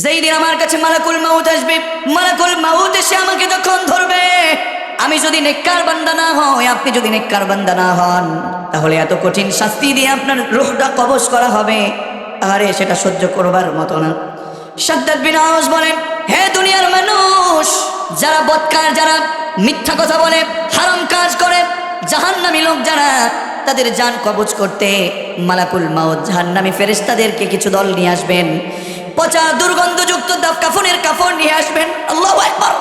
যেই দিন আমার কাছে মালাকুল মাউত আসবে, মালাকুল মাউত এসে আমাকে যখন ধরবে, আমি যদি নেককার বান্দা না হই, আপনি যদি নেককার বান্দা না হন, তাহলে এত কঠিন শাস্তি দিয়ে আপনার রূহটা কবজ করা হবে, আরে সেটা সহ্য করবার মতো না। শাদ্দাদ বিন আওস বলেন, হে দুনিয়ার মানুষ, যারা বদকার, যারা মিথ্যা কথা বলে, হারাম কাজ করে, জাহান্নামী লোক যারা, তাদের জান কবজ করতে মালাকুল মাউত জাহান্নামী ফেরেশতাদেরকে কিছু দল নিয়ে আসবেন, পচা দুর্গন্ধযুক্ত কাফনের কাপড় নিয়ে আসবেন। আল্লাহু আকবার।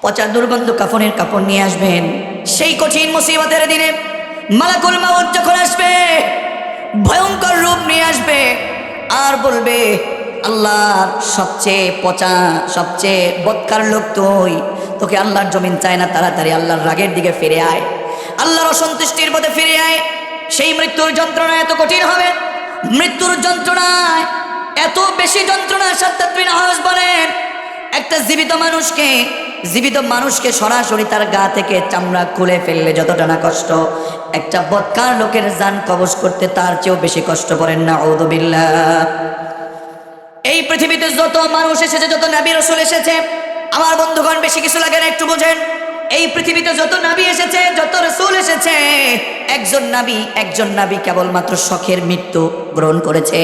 পচা দুর্গন্ধ কাফনের কাপড় নিয়ে আসবেন। সেই কঠিন মুসিবতের দিনে মালাকুল মাউত যখন আসবে, ভয়ঙ্কর রূপ নিয়ে আসবে আর বলবে, আল্লাহর সবচেয়ে পচা, সবচেয়ে বদকার লোক তুই, তোকে আল্লাহর জমিন চায় না, তাড়াতাড়ি আল্লাহর রাগের দিকে ফিরে আয়, আল্লাহর অসন্তুষ্টির পথে ফিরে আয়। সেই মৃত্যুর যন্ত্রণা এত কঠিন হবে, মৃত্যুর যন্ত্রণায় এত বেশি যন্ত্রণা। শাদ্দাদ বিন আওস বলেন, একটা জীবিত মানুষকে সরাসরি তার গা থেকে চামড়া খুলে ফেললে যতটা না কষ্ট, একটা বদকার লোকের জান কবজ করতে তার চেয়েও বেশি কষ্ট পড়েন না। আউযু বিল্লাহ। এই পৃথিবীতে যত মানুষ এসেছে, যত নবী রাসূল এসেছে, আমার বন্ধুগণ বেশি কিছু লাগে না, একটু বোঝেন। এই পৃথিবীতে যত নবী এসেছে, যত রাসূল এসেছে, একজন নবী কেবলমাত্র শখের মৃত্যু গ্রহণ করেছে।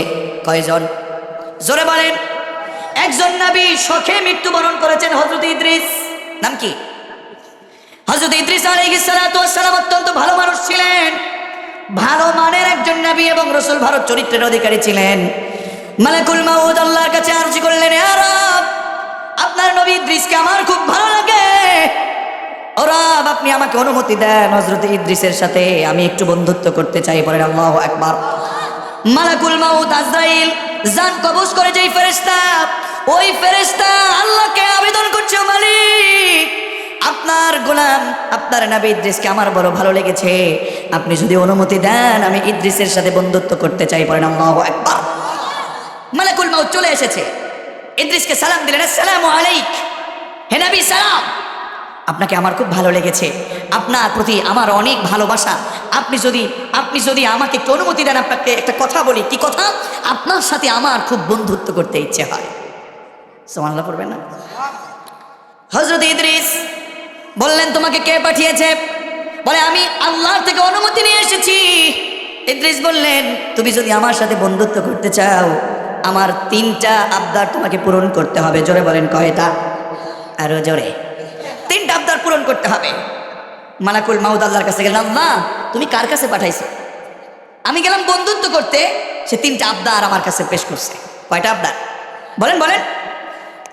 কয়জন? জোরে বলেন। একজন নবী শখে মৃত্যুবরণ করেছেন, হযরত ইদ্রিস। নাম কি? হযরত ইদ্রিস আলাইহিস সালাতু ওয়াস সালাম অত্যন্ত ভালো মানুষ ছিলেন, ভালো মানের একজন নবী এবং রাসূল, ভালো চরিত্রের অধিকারী ছিলেন। মালাকুল মাউত আল্লাহর কাছে আরজি করলেন, ইয়া রব, আপনার নবী ইদ্রিসকে আমার খুব ভালো লাগে, ও রব, আপনি আমাকে অনুমতি দেন, হযরত ইদ্রিসের সাথে আমি একটু বন্ধুত্ব করতে চাই। বলেন আল্লাহু আকবার। মালাকুল মাউত আজরাইল জান কবজ করে যেই ফেরেশতা, ওই ফেরেশতা আল্লাহকে আবেদন করছে, মালিক, আপনার গোলাম, আপনার নবী ইদ্রিসকে আমার বড় ভালো লেগেছে, আপনি যদি অনুমতি দেন আমি ইদ্রিসের সাথে বন্ধুত্ব করতে চাই। বলেন আল্লাহু আকবার। মালাকুল মাউত চলে এসেছে, ইদ্রিসকে সালাম দিলেন, আসসালামু আলাইক, হে নবী সালাম, আপনাকে আমার খুব ভালো লেগেছে, আপনার প্রতি আমার অনেক ভালোবাসা, আপনি যদি আমাকে একটু অনুমতি দেন, আপনাকে একটা কথা বলি। কি কথা? আপনার সাথে আমার খুব বন্ধুত্ব করতে ইচ্ছে হয়। সুবহানাল্লাহ পড়বেন না? হযরত ইদ্রিস বললেন, তোমাকে কে পাঠিয়েছে? বলে, আমি আল্লাহর থেকে অনুমতি নিয়ে এসেছি। ইদ্রিস বললেন, তুমি যদি আমার সাথে বন্ধুত্ব করতে চাও, আমার 3টা আবদার তোমাকে পূরণ করতে হবে। জোরে বলেন, কয়টা? আরো জোরে। 3টা আবদার পূরণ করতে হবে। মালাকুল মাউত আল্লাহর কাছে গেলেন, আল্লাহ, তুমি কার কাছে পাঠাইছো? আমি গেলাম বন্ধুত্ব করতে, সে 3টা আবদার আমার কাছে পেশ করছে। কয়টা আবদার? বলেন বলেন।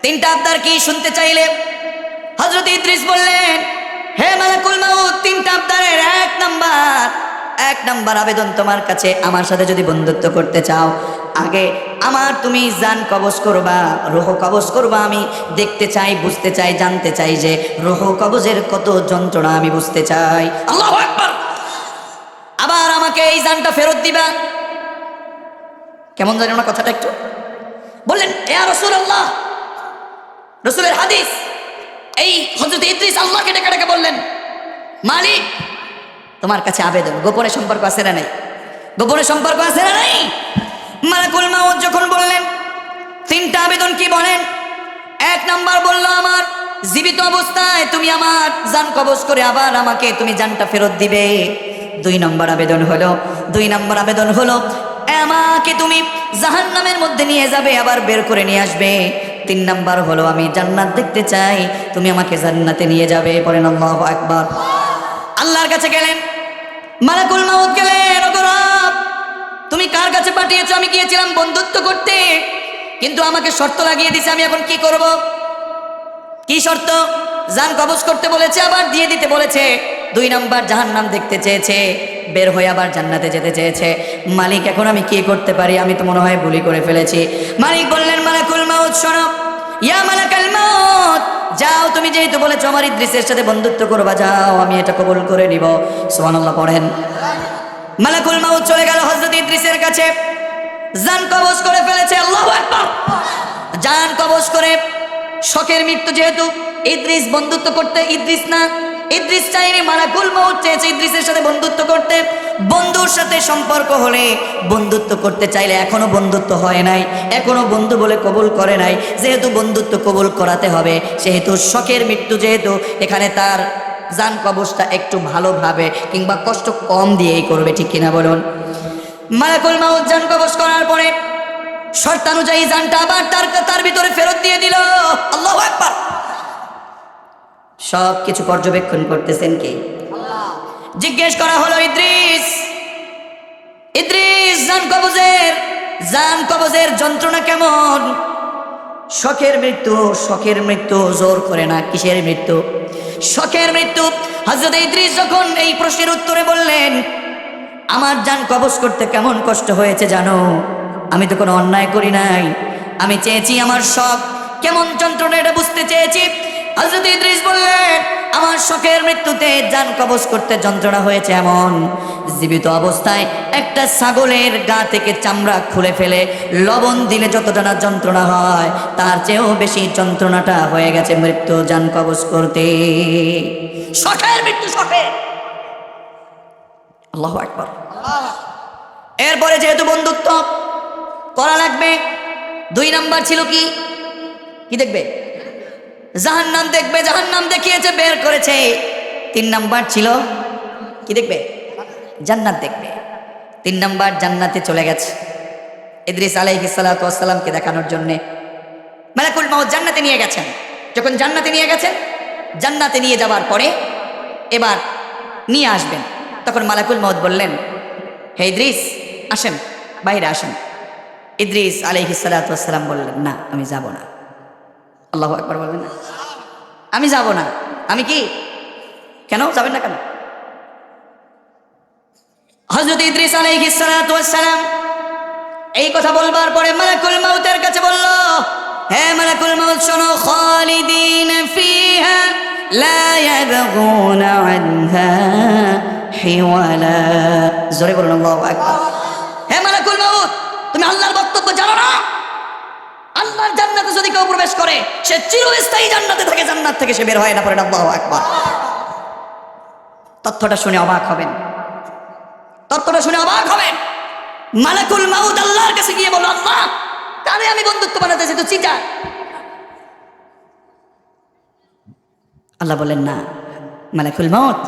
3টা আবদার কি শুনতে চাইলে হযরত ইদ্রিস বললেন, হে মালাকুল মাউত, 3টা আবদারের 1 নাম্বার আবেদন তোমার কাছে, আমার সাথে যদি বন্ধুত্ব করতে চাও, আগে আমার তুমি জান কবজ করবা, রূহ কবজ করবা। আমি দেখতে চাই, বুঝতে চাই, জানতে চাই যে রূহ কবজের কত যন্ত্রণা আমি বুঝতে চাই। আল্লাহু আকবার। আবার আমাকে এই জানটা ফেরত দিবা। কেমন জানেন না কথাটা একটু? বললেন, ইয়া রাসূলুল্লাহ, রাসূলের হাদিস। এই হযরত ইদ্রিস আল্লাহকে ডেকে ডেকে বললেন, মালিক, তোমার কাছে আবেদন, গোপনে সম্পর্ক আছে না নাই? গোপনে সম্পর্ক আছে না নাই? মালাকুল মাউত যখন বললেন 3টা আবেদন কি বলেন? 1 নাম্বার বলল, আমার জীবিত অবস্থায় তুমি আমার জান কবজ করে আবার আমাকে তুমি জানটা ফেরত দিবে। 2 নম্বর আবেদন হলো আমাকে তুমি জাহান্নামের মধ্যে নিয়ে যাবে, আবার বের করে নিয়ে আসবে। 3 নাম্বার হলো, আমি জান্নাত দেখতে চাই, তুমি আমাকে জান্নাতে নিয়ে যাবে। বলেন আল্লাহু আকবার। আল্লাহর কাছে গেলেন, মালাকুল মাউত গেলেন, ওগো রব, তুমি কার কাছে পাঠিয়েছো? আমি গিয়েছিলাম বন্ধুত্ব করতে, কিন্তু আমাকে শর্ত লাগিয়ে দিছে, আমি এখন কি করব? কি শর্ত? জান কবজ করতে বলেছে, আবার দিয়ে দিতে বলেছে। 2 নাম্বার, জাহান্নাম দেখতে চেয়েছে, বের হয়ে আবার জান্নাতে যেতে চেয়েছে। মালিক, এখন আমি কি করতে পারি? আমি তো মনে হয় ভুলই করে ফেলেছি। মালিক বললেন, মালাকুল মাউত শোনো, ইয়া মালাকুল মাউত, যাও, তুমি যেহেতু বলেছো আমার ইদ্রিসের সাথে বন্ধুত্ব করবা, যাও, আমি এটা কবুল করে নিব। সুবহানাল্লাহ পড়েন। মালাকুল মাউত চলে গেল হযরত ইদ্রিসের কাছে, জান কবজ করে ফেলেছে। আল্লাহু আকবার। জান কবজ করে, শখের মৃত্যু যেহেতু, ইদ্রিস বন্ধুত্ব করতে, ইদ্রিস চাইনি, মালাকুল মাউত চেয়েছে ইদ্রিসের সাথে বন্ধুত্ব করতে। বন্ধুর সাথে সম্পর্ক হলে, বন্ধুত্ব করতে চাইলে এখনো বন্ধুত্ব হয় নাই, এখনো বন্ধু বলে কবুল করে নাই। যেহেতু বন্ধুত্ব কবুল করাতে হবে, সেহেতু শখের মৃত্যু, যেহেতু এখানে তার জান কবজটা একটু ভালোভাবে কিংবা কষ্ট কম দিয়েই করবে, ঠিক কিনা বলুন? মালাকুল মাউত জান কবজ করার পরে শর্তানুযায়ী জানটা আবার তার ভিতরে ফেরত দিয়ে দিল। আল্লাহু আকবার। সব কিছু পর্যবেক্ষণ করতেছেন কে? জিজ্ঞেস করা হলো, ইদ্রিস, ইদ্রিস, জান কবজের যন্ত্রণা কেমন? শখের মৃত্যু, শখের মৃত্যু জোর করে না। কিসের মৃত্যু? শখের মৃত্যু। হযরত ইদ্রিস যখন এই প্রশ্নের উত্তরে বললেন, আমার জান কবজ করতে কেমন কষ্ট হয়েছে জানো? আমি তো কোনো অন্যায় করি নাই, আমি চেয়েছি আমার শখ কেমন যন্ত্রণা এটা বুঝতে চেয়েছি। হযরত ইদ্রিস বললেন, আমার শখের মৃত্যুতে জান কবজ করতে যন্ত্রণা হয়েছে এমন, জীবিত অবস্থায় একটা ছাগলের গা থেকে চামড়া খুলে ফেলে লবণ দিলে যতটা না যন্ত্রণা হয়, তার চেয়েও বেশি যন্ত্রণাটা হয়ে গেছে মৃত্যু জান কবজ করতে। শখের মৃত্যু, শখের। আল্লাহু আকবার। এরপরে যেহেতু বন্ধুত্ব করা লাগবে, 2 নাম্বার ছিল কি? কি দেখবে? জাহান্নাম দেখবে। জাহান্নাম দেখিয়েছে, বের করেছে। 3 নাম্বার ছিল কি দেখবে? জান্নাত দেখবে। 3 নাম্বার জান্নাতে চলে গেছে ইদ্রিস আলাইহিস সালাতু ওয়াস সালামকে দেখানোর জন্য। মালাকুল মাউত জান্নাতে নিয়ে গেছেন। যখন জান্নাতে নিয়ে গেছেন, জান্নাতে নিয়ে যাওয়ার পরে এবার নিয়ে আসবেন, তখন মালাকুল মাউত বললেন, হে ইদ্রিস, আসেন, বাইরে আসেন। ইদ্রিস আলাইহিস সালাতু ওয়াস সালাম বললেন, না, আমি যাব না। আল্লাহু আকবার বলবেন না? আমি যাব না। আমি কি? কেন যাবেন না কেন? হযরত ইদ্রিস আলাইহিস সালাতু ওয়াস সালাম এই কথা বলবার পরে মালাকুল মাউতের কাছে বলল, হে মালাকুল মাউত, শোনো, খালিদিন ফিহা লা ইয়াবগুনা আনহা হিওয়ালা। জোরে বলুন আল্লাহু আকবার। হে মালাকুল মাউত, তুমি আল্লাহর বক্তব্য জানো না? আল্লাহর জান্নাতে যদি কেউ প্রবেশ করে, সে চিরস্থায়ী জান্নাতে থাকে, জান্নাত থেকে সে বের হয় না। পরে আল্লাহু আকবার। তথ্যটা শুনে অবাক হবেন, তথ্যটা শুনে অবাক হবেন। মালাকুল মাউত আল্লাহর কাছে গিয়ে বলল, আল্লাহ, কারে আমি বন্ধুত্ব বানাতেছি, তো চিটা। আল্লাহ বলেন, না মালাকুল মাউত,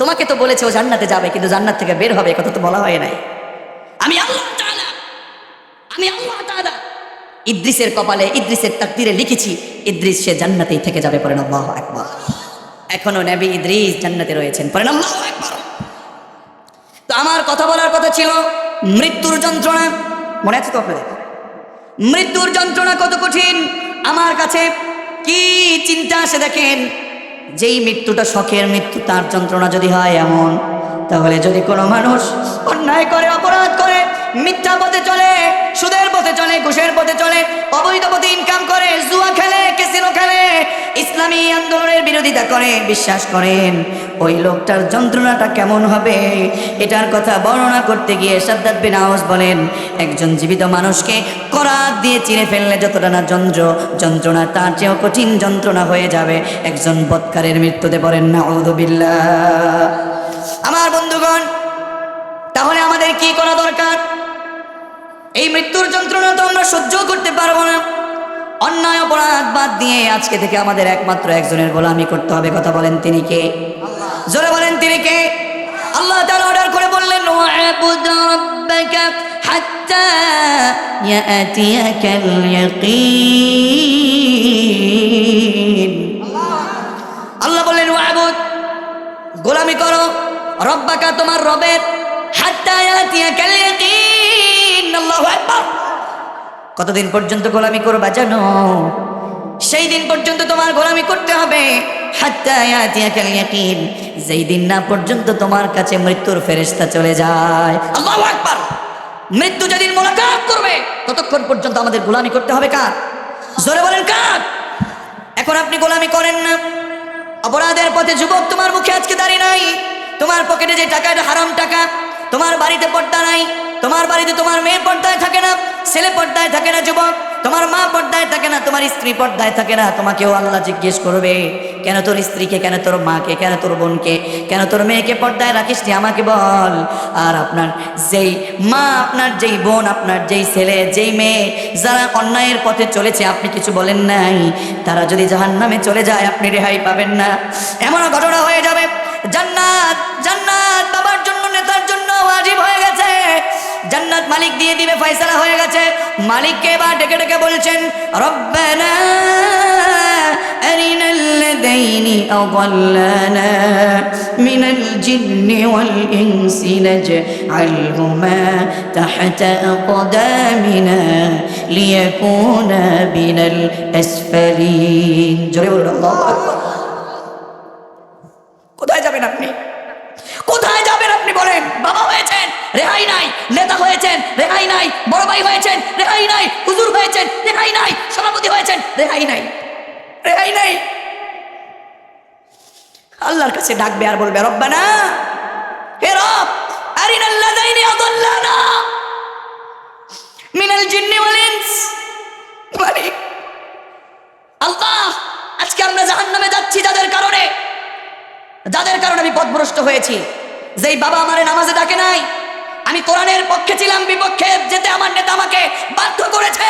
তোমাকে তো বলেছে ও জান্নাতে যাবে, কিন্তু জান্নাত থেকে বের হবে কথা তো বলা হয় নাই। আমি আল্লাহ তাআলা, আমি আল্লাহ তাআলা ইদ্রিসের কপালে, ইদ্রিসের তাকদীরে লিখেছি, ইদ্রিস সে জান্নাতেই থেকে যাবে। পড়েন আল্লাহু আকবার। এখনো নবী ইদ্রিস জান্নাতে রয়েছেন। পড়েন আল্লাহু আকবার। তো আমার কথা বলার কথা ছিল মৃত্যুর যন্ত্রণা। মনে আছে তো আপনাদের? মৃত্যুর যন্ত্রণা কত কঠিন আমার কাছে কি চিন্তা আসে দেখেন। যেই মৃত্যুটা শখের মৃত্যু, তার যন্ত্রণা যদি হয় এমন, তাহলে যদি কোনো মানুষ অন্যায় করে, অপরাধ করে, মিথ্যা পথে চলে, সুদের পথে চলে, ঘুষের পথে চলে, অবৈধ পথে ইনকাম করে, জুয়া খেলে, ক্যাসিনো খেলে, ইসলামী আন্দোলনের বিরোধিতা করে, বিশ্বাস করেন ওই লোকটার যন্ত্রণাটা কেমন হবে, এটার কথা বর্ণনা করতে গিয়ে সাদ্দাত বিন আউস বলেন, একজন জীবিত মানুষকে করাত দিয়ে চিরে ফেললে যতটা না যন্ত্রণা, তার চেয়েও কঠিন যন্ত্রণা হয়ে যাবে একজন বৎকারের মৃত্যুতে। পড়েন নাউযু বিল্লাহ। আমার বন্ধুগণ, তাহলে আমাদের কি করা দরকার? এই মৃত্যুর যন্ত্রণা তো আমরা সহ্য করতে পারবো না। অন্যায় অপরাধ বাদ দিয়ে আজকে থেকে আমাদের একমাত্র একজনের গোলামি করতে হবে। কথা বলেন, তিনি কে? জোরে বলেন, তিনি কে? আল্লাহ তাআলা অর্ডার করে বললেন, ওয়া'বুদ রাব্বাকা হাত্তা ইয়াতিয়াকাল ইয়াকিন। আল্লাহ বললেন, ওয়া'বুদ, গোলামি করো, রব্বাকা, তোমার রবের, হাত্তা ইয়াতিয়াকাল ইয়াকিন। আল্লাহু আকবার। কতদিন পর্যন্ত গোলামি করবা জানো? সেই দিন পর্যন্ত তোমার গোলামি করতে হবে, হাত্তা ইয়াতিয়াকাল ইয়াকিন, যেই দিন না পর্যন্ত তোমার কাছে মৃত্যুর ফেরেশতা চলে যায়। আল্লাহু আকবার। মৃত্যু যেদিন মোলাকাত করবে, ততক্ষণ পর্যন্ত আমাদের গোলামি করতে হবে কার? জোরে বলেন, কার? এখন আপনি গোলামি করেন না, অপরাধের পথে যুবক, তোমার মুখে আজকে দাড়ি নাই, তোমার পকেটে যে টাকা, এটা হারাম টাকা, তোমার বাড়িতে পর্দা নাই, তোমার বাড়িতে তোমার মেয়ে পর্দায় থাকে না, ছেলে পর্দায় থাকে না, যুবক, তোমার মা পর্দায় থাকে না, তোমার স্ত্রী পর্দায় থাকে না, তোমাকেও আল্লাহ জিজ্ঞেস করবে কেন তোর স্ত্রীকে, কেন তোর মাকে, কেন তোর বোনকে, কেন তোর মেয়েকে পর্দায় রাখিস নি, আমাকে বল। আর আপনার যেই মা, আপনার যেই বোন, আপনার যেই ছেলে, যেই মেয়ে যারা অন্যায়ের পথে চলেছে আপনি কিছু বলেন নাই, তারা যদি জাহান্নামে চলে যায় আপনি রেহাই পাবেন না। এমন ঘটনা হয়ে যাবে জান্নাত, জান্নাত বাবার জন্য, নেতার জন্য ওয়াজিব হয়ে গেছে। জান্নাত মালিক দিয়ে দিবে, ফয়সালা হয়ে গেছে। মালিককে এবার ডেকে ডেকে বলছেন, রব্বানা আরিনাল লাযাইনি আযাল্লানা মিনাল জিন্নি ওয়াল ইনসি নাজআলহুমা তাহতা আকদামিনা লিয়াকুনা মিনাল আসফালিন। জোরে বলুন আল্লাহু আকবার। কোথায় যাবেন আপনি? কোথায় যাবেন আপনি বলেন? বাবা হয়েছেন, রেহাই নাই। নেতা হয়েছেন, রেহাই নাই। বড় ভাই হয়েছেন, রেহাই নাই। হুজুর হয়েছেন, রেহাই নাই। সভাপতি হয়েছেন, রেহাই নাই, রেহাই নাই। আল্লাহর কাছে ডাকবে আর বলবে, রব্বানা, হে রব, আরিনাল লাযাইনি আযাল্লানা মিনাল জিন্নি ওয়াল ইনস। মালিক আল্লাহ, আজকে আমরা জাহান্নামে যাচ্ছি যাদের কারণে, যাদের কারণে আমি পথভ্রষ্ট হয়েছি। যেই বাবা আমারে নামাজে ডাকে নাই, আমি কোরআনের পক্ষে ছিলাম, বিপক্ষে যেতে আমার নেতা আমাকে বাধ্য করেছে।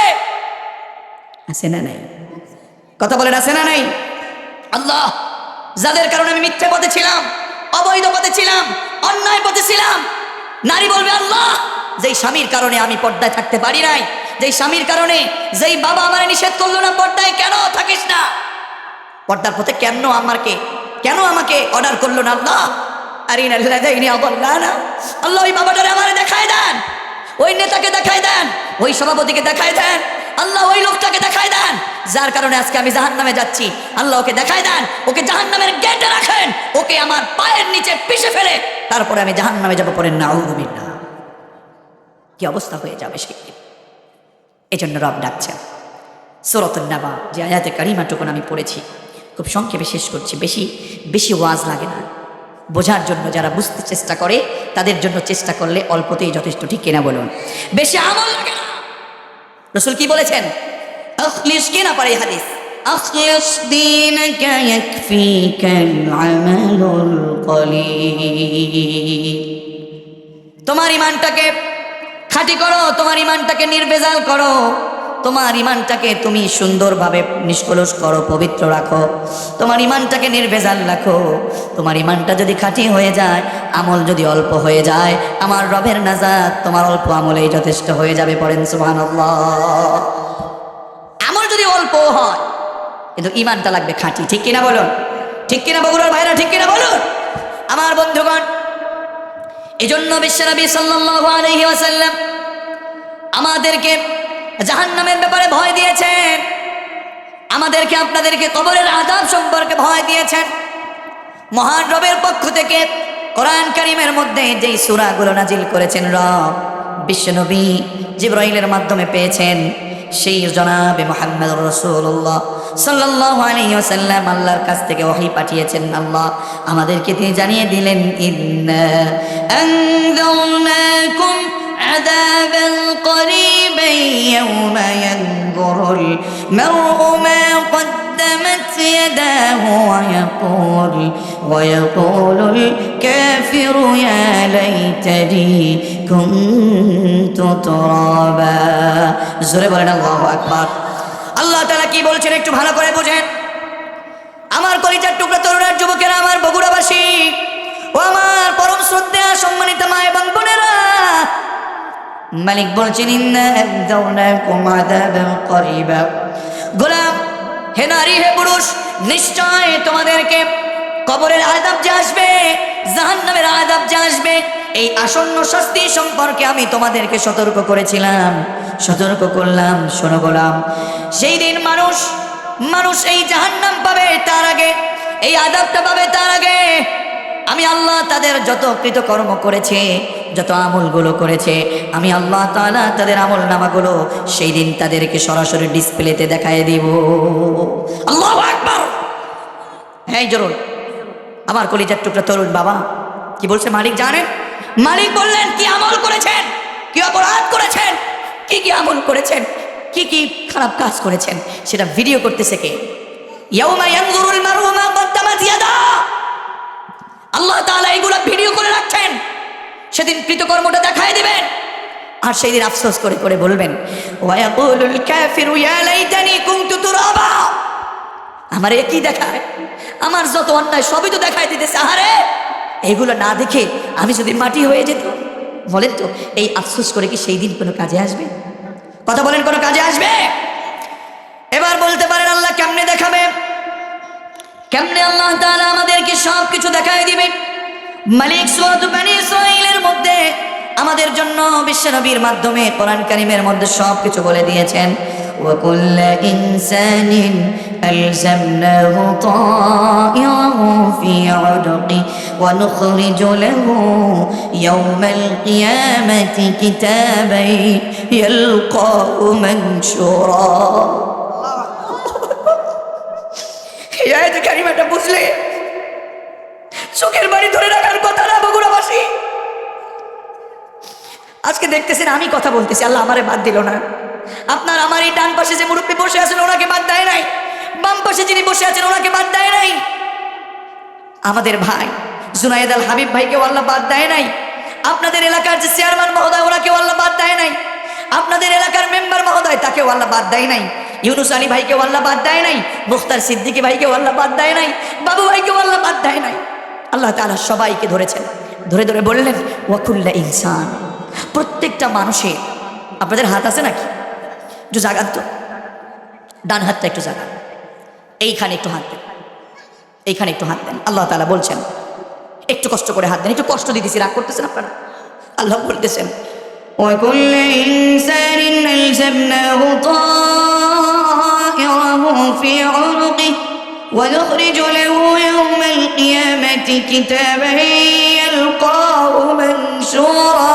আছে না নাই? কথা বলেন, আছে না নাই? আল্লাহ, যাদের কারণে আমি মিথ্যে পথে ছিলাম, অবৈধ পথে ছিলাম, অন্যায় পথে ছিলাম। নারী বলবে, আল্লাহ, যেই স্বামীর কারণে আমি পর্দায় থাকতে পারি নাই, যেই স্বামীর কারণে, যেই বাবা আমারে নিষেধ করলো না পর্দায় কেন থাকিস না, পর্দার পথে কেন আমাকে অর্ডার করলো না? আল্লাহ, আরিনাল লাযাইনি আযাল্লানা। আল্লাহ, ওই বাবাটারে আমারে দেখায় দেন, ওই নেতাকে দেখায় দেন, ওই সভাপতিকে দেখায় দেন। আল্লাহ, ওই লোকটাকে দেখায় দেন যার কারণে আজকে আমি জাহান্নামে যাচ্ছি। আল্লাহ, ওকে দেখায় দেন, ওকে জাহান্নামের গেটে রাখেন, ওকে আমার পায়ের নিচে পিষে ফেলে তারপরে আমি জাহান্নামে যাব। পড়েন নাউযু বিল্লাহ। কি অবস্থা হয়ে যাবে সেদিন। এই জন্য রব ডাকছেন। সূরাতুন নাবা যে আয়াতে কারিমাটুকুন আমি পড়েছি, খুব সংক্ষেপে শেষ করছি, বেশি ওয়াজ লাগে না বোঝার জন্য। যারা বুঝতে চেষ্টা করে তাদের জন্য চেষ্টা করলে অল্পতেই যথেষ্ট, ঠিক কিনা বলুন? বেশি আমল লাগে না। রাসূল কি বলেছেন? আখলিস, কে না পারে এই হাদিস? আখলিস দীনাকা ইয়াকফিকাল আমালুল কলিল। তোমার ঈমানটাকে খাঁটি করো, তোমার ঈমানটাকে নির্ভেজাল করো, তোমার ঈমানটাকে তুমি সুন্দরভাবে নিষ্কলুষ করো, পবিত্র রাখো, তোমার ঈমানটাকে নির্ভেজাল রাখো। তোমার ঈমানটা যদি খাঁটি হয়ে যায়, আমল যদি অল্প হয়ে যায়, আমার রবের নাজাত তোমার অল্প আমলেই যথেষ্ট হয়ে যাবে। পড়েন সুবহানাল্লাহ। আমল যদি অল্প হয় কিন্তু ঈমানটা লাগবে খাঁটি, ঠিক কিনা বলুন? ঠিক কিনা বগুড়ার ভাইরা, ঠিক কিনা বলুন? আমার বন্ধুগণ, এজন্য বিশ্বনবী সাল্লাল্লাহু আলাইহি ওয়াসাল্লাম আমাদেরকে জাহান্নামের ব্যাপারে ভয় দিয়েছেন, আমাদেরকে আপনাদেরকে কবরের আযাব সম্পর্কে ভয় দিয়েছেন। মহান রবের পক্ষ থেকে কোরআন কারীমের মধ্যে যেই সূরাগুলো নাজিল করেছেন রব, বিশ্বনবী জিবরাইলের মাধ্যমে পেয়েছেন। সেই জনাবে মুহাম্মদুর রাসূলুল্লাহ সাল্লাল্লাহু আলাইহি ওয়াসাল্লাম আল্লাহর কাছ থেকে ওহী পাঠিয়েছেন। আল্লাহ আমাদেরকে তিনি জানিয়ে দিলেন, ইন্না আনযারনাকুম আযাবান করিবান ইয়াওমা ইয়ানযুরুল মার'উ মা قدمت يداه ويقول الكافر يا ليتني كنت ترابا। জোরে বলেন আল্লাহু আকবার। আল্লাহ তাআলা কি বলছেন একটু ভালো করে বুঝেন। আমার কলিজার টুকরা তরুণের যুবকেরা, আমার বগুড়াবাসী ও আমার পরম শ্রদ্ধেয় সম্মানিত মা এবং বোনেরা, মালিক বলছেন, ইন্না আনযারনাকুম আযাবান করিবা। গোলাম, হে নারী, হে পুরুষ, নিশ্চয় তোমাদেরকে কবরের আযাব যে আসবে, জাহান্নামের আযাব যে আসবে, এই আসন্ন শাস্তি সম্পর্কে আমি তোমাদেরকে সতর্ক করেছিলাম, সতর্ক করলাম। শোনো গোলাম, সেই দিন মানুষ এই জাহান্নাম পাবে তার আগে, এই আযাবটা পাবে তার আগে আমি আল্লাহ তাদের যত কৃতকর্ম করেছে, যত আমলগুলো করেছে, আমি আল্লাহ তাআলা তাদের আমল নামাগুলো সেই দিন তাদেরকে সরাসরি ডিসপ্লেতে দেখায় দিব। আল্লাহু আকবার। হ্যাঁ জরুর আমার কলিজার টুকরা তরুণ বাবা, কি বলছে মালিক জানেন? মালিক বললেন, কি আমল করেছেন, কি অপরাধ করেছেন, কি আমল করেছেন, কি খারাপ কাজ করেছেন, সেটা ভিডিও করতেছে কে? ইয়াউমা ইয়ানজুরুল মার'উ মা তাব্বাত ইয়াদা, আল্লাহ তাআলা এগুলো ভিডিও করে রাখছেন। সেদিন কৃতকর্মটা দেখায় দিবেন, আর সেই দিন আফসোস করে করে বলবেন ওয়ায়াকুলুল কাফিরু ইয়া লাইতানি কুনতু তুরাবা। আমার কি দেখায়, আমার যত অন্যায় সবই তো দেখায় দিতেছে, আরে এইগুলো না দেখে আমি যদি মাটি হয়ে যেত। বলেন তো এই আফসোস করে কি সেই দিন কোনো কাজে আসবে? কথা বলেন, কোনো কাজে আসবে? এবার বলতে পারেন আল্লাহ কেমনে দেখাবে? কেমনে আল্লাহ তাআলা আমাদেরকে সব কিছু দেখায় দিবেন? মালিক সূরা বনী ইসরাঈলের মধ্যে আমাদের জন্য বিশ্বনবীর মাধ্যমে কোরআন কারীমের মধ্যে সব কিছু বলে দিয়েছেন। ওয়া কুল্লু ইনসানিন আলজামনাহু তায়রাহু ফি উনুকি ওয়া নুখরিজু লাহু ইয়াওমাল কিয়ামাতি কিতাবান ইয়ালকাহু মানশুরা। এই আয়াত কারিমাটা বুঝলে চোখের বাড়ি ধরে রাখার কথা না বগুড়াবাসী। আজকে দেখতেছেন আমি কথা বলতেছি, আল্লাহ আমারে বাদ দিল না। আপনার আমার এই ডান পাশে যে মুরব্বী বসে আছেন ওনাকে বাদ দেয় নাই, বাম পাশে যিনি বসে আছেন ওনাকে বাদ দেয় নাই। আমাদের ভাই জুনায়েদ আল হাবিব ভাইকেও আল্লাহ বাদ দেয় নাই। আপনাদের এলাকার যে চেয়ারম্যান মহোদয় ওনাকেও আল্লাহ বাদ দেয় নাই। আপনাদের এলাকার মেম্বার মহোদয় তাকেও আল্লাহ বাদ দেয় নাই। ইউনুস আলী ভাইকেও আল্লাহ বাদ দেয় নাই। মুখতার সিদ্দিকী ভাইকেও আল্লাহ বাদ দেয় নাই। বাবু ভাইকেও আল্লাহ বাদ দেয় নাই। আল্লাহ তাআলা সবাইকে ধরেছেন, ধরে ধরে বললেন ওয়া কুল্লু ইনসান, প্রত্যেকটা মানুষের। আপনাদের হাত আছে নাকি? একটু জাগান তো, ডান হাতটা একটু জাগান, এইখানে একটু হাত দেন, এইখানে একটু হাত দেন। আল্লাহ তাআলা বলছেন একটু কষ্ট করে হাত দেন, একটু কষ্ট দিতেছি, রাগ করতেছেন আপনারা? আল্লাহ বলতেছেন ওয়া কুল্লু ইনসানিন আলজামনাহু তায়রাহু ফি উনুকি ওয়া নুখরিজু লাহু ইয়াওমাল কিয়ামাতি কিতাবান ইয়ালকাহু মানশুরা।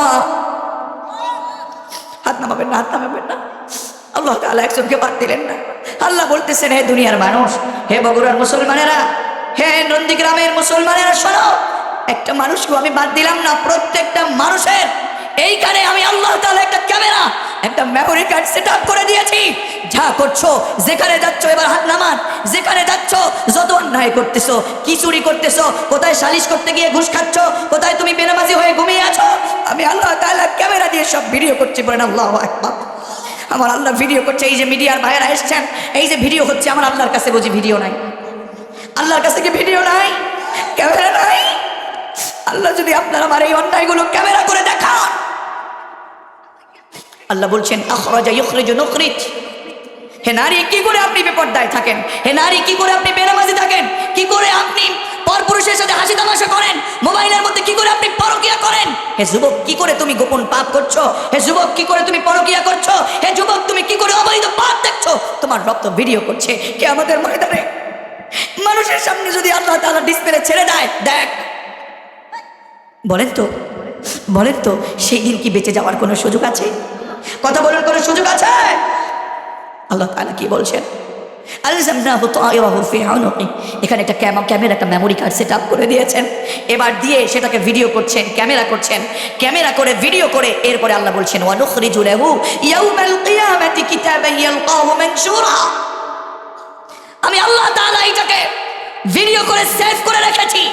হাত নামাবেন না, হাত নামাবেন না। আল্লাহ তাআলা একজনকে বাদ দিলেন না। আল্লাহ বলতেছেন হে দুনিয়ার মানুষ, হে বগুড়ার মুসলমানেরা, হে নন্দীগ্রামের মুসলমানেরা, শোনো, একটা মানুষকে আমি বাদ দিলাম না। প্রত্যেকটা মানুষের এইখানে আমি আল্লাহ তাআলা একটা ক্যামেরা, একটা মেমোরি কার্ড সেট আপ করে দিয়েছি। যা করছো, যেখানে যাচ্ছ, এবার হাত নামান, যেখানে যাচ্ছ, যত অন্যায় করতেছো, কি চুরি করতেছো, কোথায় সালিশ করতে গিয়ে ঘুষ খাচ্ছ, কোথায় তুমি বেনামাজি হয়ে ঘুমিয়ে আছো, আমি আল্লাহ তাআলা ক্যামেরা দিয়ে সব ভিডিও করছি। বলেন আল্লাহু আকবার। আমার আল্লাহ ভিডিও করছে। এই যে মিডিয়ার ভাইয়েরা এসছেন, এই যে ভিডিও হচ্ছে, আমার আল্লাহর কাছে বুঝি ভিডিও নাই? আল্লাহর কাছে কি ভিডিও নাই, ক্যামেরা নাই? আল্লাহ যদি আপনার আমার এই অন্যায়গুলো ক্যামেরা করে দেখান, আল্লাহ বলছেন আখরাজা ইখরিজু নুখরিজ। হে নারী, কি করে আপনি বেপরদায় থাকেন? হে নারী, কি করে আপনি বেনামাজি থাকেন? কি করে আপনি পরপুরুষের সাথে হাসি তামাশা করেন? মোবাইলের মধ্যে কি করে আপনি পরকিয়া করেন? হে যুবক, কি করে তুমি গোপন পাপ করছো? হে যুবক, কি করে তুমি পরকিয়া করছো? হে যুবক, তুমি কি করে অবৈধ পাপ দেখছো? তোমার রক্ত ভিডিও করছে কিয়ামতের ময়দানে। মানুষের সামনে যদি আল্লাহ তাআলা ডিসপ্লে ছেড়ে দেয়, দেখ, বলেন তো, বলেন তো, সেই দিন কি বেঁচে যাওয়ার কোনো সুযোগ আছে? কথা বলার কোনো সুযোগ আছে? আল্লাহ তাআলা কি বলছেন? আলজামনাহু তায়রাহু ফি উনুকি। এখানে একটা ক্যামেরা, একটা মেমোরি কার্ড সেট আপ করে দিয়েছেন। এবার দিয়ে সেটাকে ভিডিও করছেন, ক্যামেরা করছেন, ক্যামেরা করে ভিডিও করে এরপরে আল্লাহ বলছেন ওয়া নুখরিজু লাহু ইয়াওমাল কিয়ামাতি কিতাবান ইয়ালকাহু মানশুরা। আমি আল্লাহ তাআলা এটাকে ভিডিও করে সেভ করে রেখেছি।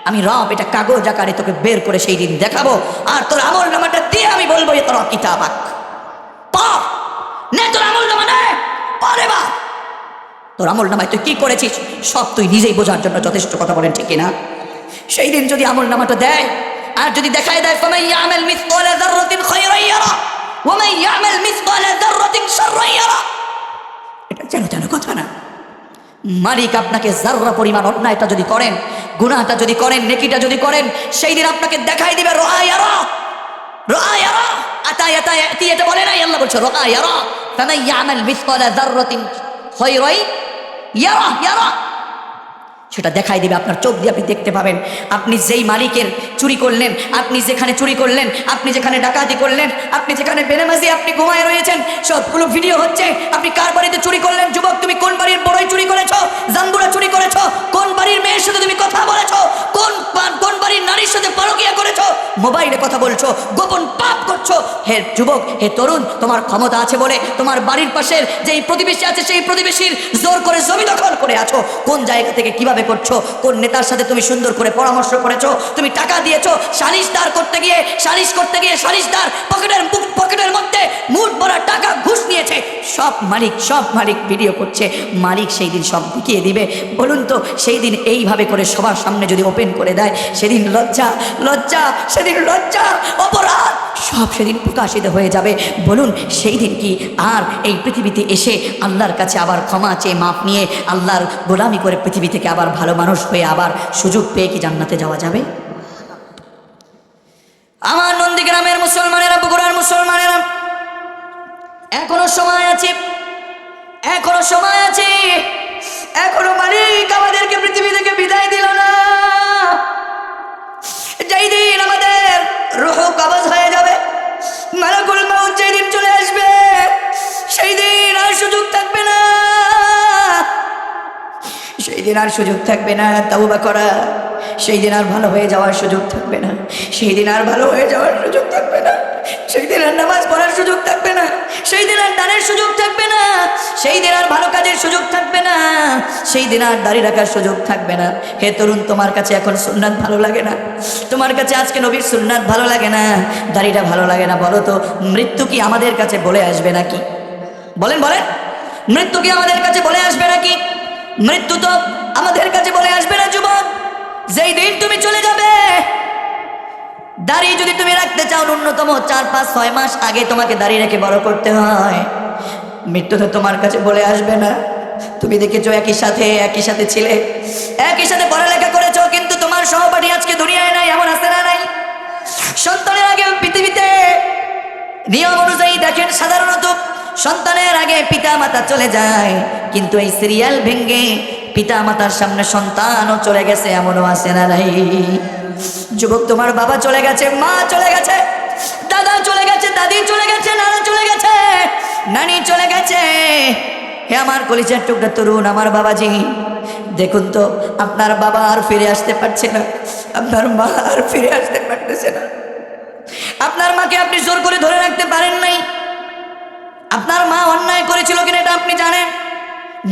আমি রব এটা কাগজ আকারে তোকে বের করে সেই দিন দেখাবো, আর তোর আমল নামাটা দিয়ে আমি বলবো এ তোর কিতাবাক পা নে, তোর আমল নামা নে, পারে বা তোর আমল নামায় তুই কি করেছিস সব তুই নিজেই বোঝার জন্য যথেষ্ট। কথা বলেন ঠিক না? সেই দিন যদি আমল নামাটা দেয় আর যদি দেখায় দেয় ফামান ইয়ামাল মিসকালা যাররাতিন খায়রান ইয়ারা ওয়া মান ইয়ামাল মিসকালা যাররাতিন শাররান ইয়ারা, এটা যেন কথা না। মালিক আপনাকে যাররা পরিমাণ অন্যায়টা যদি করেন, গুনাহটা যদি করেন, নেকিটা যদি করেন, সেই দিন আপনাকে দেখাই দিবে রাআয়ারা রাআয়ারা আতায়াতা ইয়াতি। এটা বলে নাই, আল্লাহ বলছে রাআয়ারা ফামান ইয়ামাল মিসকালা যাররাতিন খায়রান ইয়ারা ইয়ারা, সেটা দেখাই দিবে। আপনার চোখ দিয়ে আপনি দেখতে পাবেন আপনি যেই মালিকের চুরি করলেন, আপনি যেখানে চুরি করলেন, আপনি যেখানে ডাকাতি করলেন, আপনি যেখানে বেনামাজি আপনি ঘুমায় রয়েছেন, সবগুলো ভিডিও হচ্ছে। আপনি কার বাড়িতে চুরি করলেন? যুবক, তুমি কোন বাড়ির বড়ই চুরি করেছো? জাম্বুরা চুরি করেছো? কোন বাড়ির মেয়ের সাথে তুমি কথা বলেছো? কোন বাড়ির নারীর সাথে পরকিয়া করেছো? মোবাইলে কথা বলছো, গোপন পাপ করছো। হে হে যুবক, হে তরুণ, তোমার ক্ষমতা আছে বলে তোমার বাড়ির পাশের যেই প্রতিবেশী আছে সেই প্রতিবেশীর জোর করে জমি দখল করে আছো। কোন জায়গা থেকে কিভাবে করছো, কোন নেতার সাথে তুমি সুন্দর করে পরামর্শ করেছো, তুমি টাকা দিয়েছো, সালিশদার করতে গিয়ে সালিশদার পকেটের মধ্যে মুঠ ভরা টাকা ঘুষ নিয়েছে। সব মালিক ভিডিও করছে। মালিক সেই দিন সব দেখিয়ে দিবে। বলুন তো, সেই দিন এইভাবে করে সবার সামনে যদি ওপেন করে দেয়, সেদিন লজ্জা অপরাধ সব সেদিন প্রকাশিত হয়ে যাবে। বলুন, সেই দিন কি আর এই পৃথিবীতে এসে আল্লাহর কাছে আবার ক্ষমা চেয়ে মাপ নিয়ে আল্লাহর গোলামি করে পৃথিবী থেকে আবার ভালো মানুষ হয়ে আবার সুযোগ পেয়ে কি জান্নাতে যাওয়া যাবে? আমার নন্দীগ্রামের মুসলমানেরা, বগুড়ার মুসলমানেরা, এখনো সময় আছে, এখনো মালিক আমাদেরকে পৃথিবী থেকে বিদায় দিল না। যেই দিন আমাদের রূহ কবজ হয়ে যাবে, মালাকুল মউত যেই দিন চলে আসবে, সেই দিন আর সুযোগ থাকবে না, তাওবা করা। সেই দিন আর ভালো হয়ে যাওয়ার সুযোগ থাকবে না, সেই দিন আর নামাজ পড়ার সুযোগ থাকবে না, সেই দিন আর দানের সুযোগ থাকবে না, সেই দিন আর ভালো কাজের সুযোগ থাকবে না, সেই দিন আর দাড়ি রাখার সুযোগ থাকবে না। হে তরুণ, তোমার কাছে এখন সুন্নাত ভালো লাগে না? তোমার কাছে আজকে নবীর সুন্নাত ভালো লাগে না? দাড়িটা ভালো লাগে না? বলো তো, মৃত্যু কি আমাদের কাছে বলে আসবে নাকি? বলেন, মৃত্যু কি আমাদের কাছে বলে আসবে নাকি? মৃত্যু তো আমাদের কাছে বলে আসবে না যুবক। যেই দিন তুমি চলে যাবে, দাড়ি যদি তুমি রাখতে চাও, ন্যূনতম 4-5-6 মাস আগে তোমাকে দাড়ি রেখে বড় করতে হয়। মৃত্যু তো তোমার কাছে বলে আসবে না। তুমি দেখেছো একই সাথে ছিলে, একই সাথে পড়ালেখা করেছো, কিন্তু তোমার সহপাঠী আজকে দুনিয়ায় নাই, এমন আছে না নাই? সন্তানের আগে পৃথিবীতে নিয়ম অনুযায়ী দেখেন, সাধারণত সন্তানের আগে পিতা মাতা চলে যায়, কিন্তু এই সিরিয়াল ভেঙ্গে পিতা মাতার সামনে সন্তানও চলে গেছে, এমনও আছে না নাই? যুবক, তোমার বাবা চলে গেছে, মা চলে গেছে, দাদা চলে গেছে, দাদি চলে গেছে, নানা চলে গেছে, নানি চলে গেছে। হে আমার কলিজার টুকরা তরুণ, আমার বাবাজি, দেখুন তো, আপনার বাবা আর ফিরে আসতে পারছে না, আপনার মা আর ফিরে আসতে পারতেছে না। আপনার মাকে আপনি জোর করে ধরে রাখতে পারেন নাই। আপনার মা অন্যায় করেছিল কিনা এটা আপনি জানেন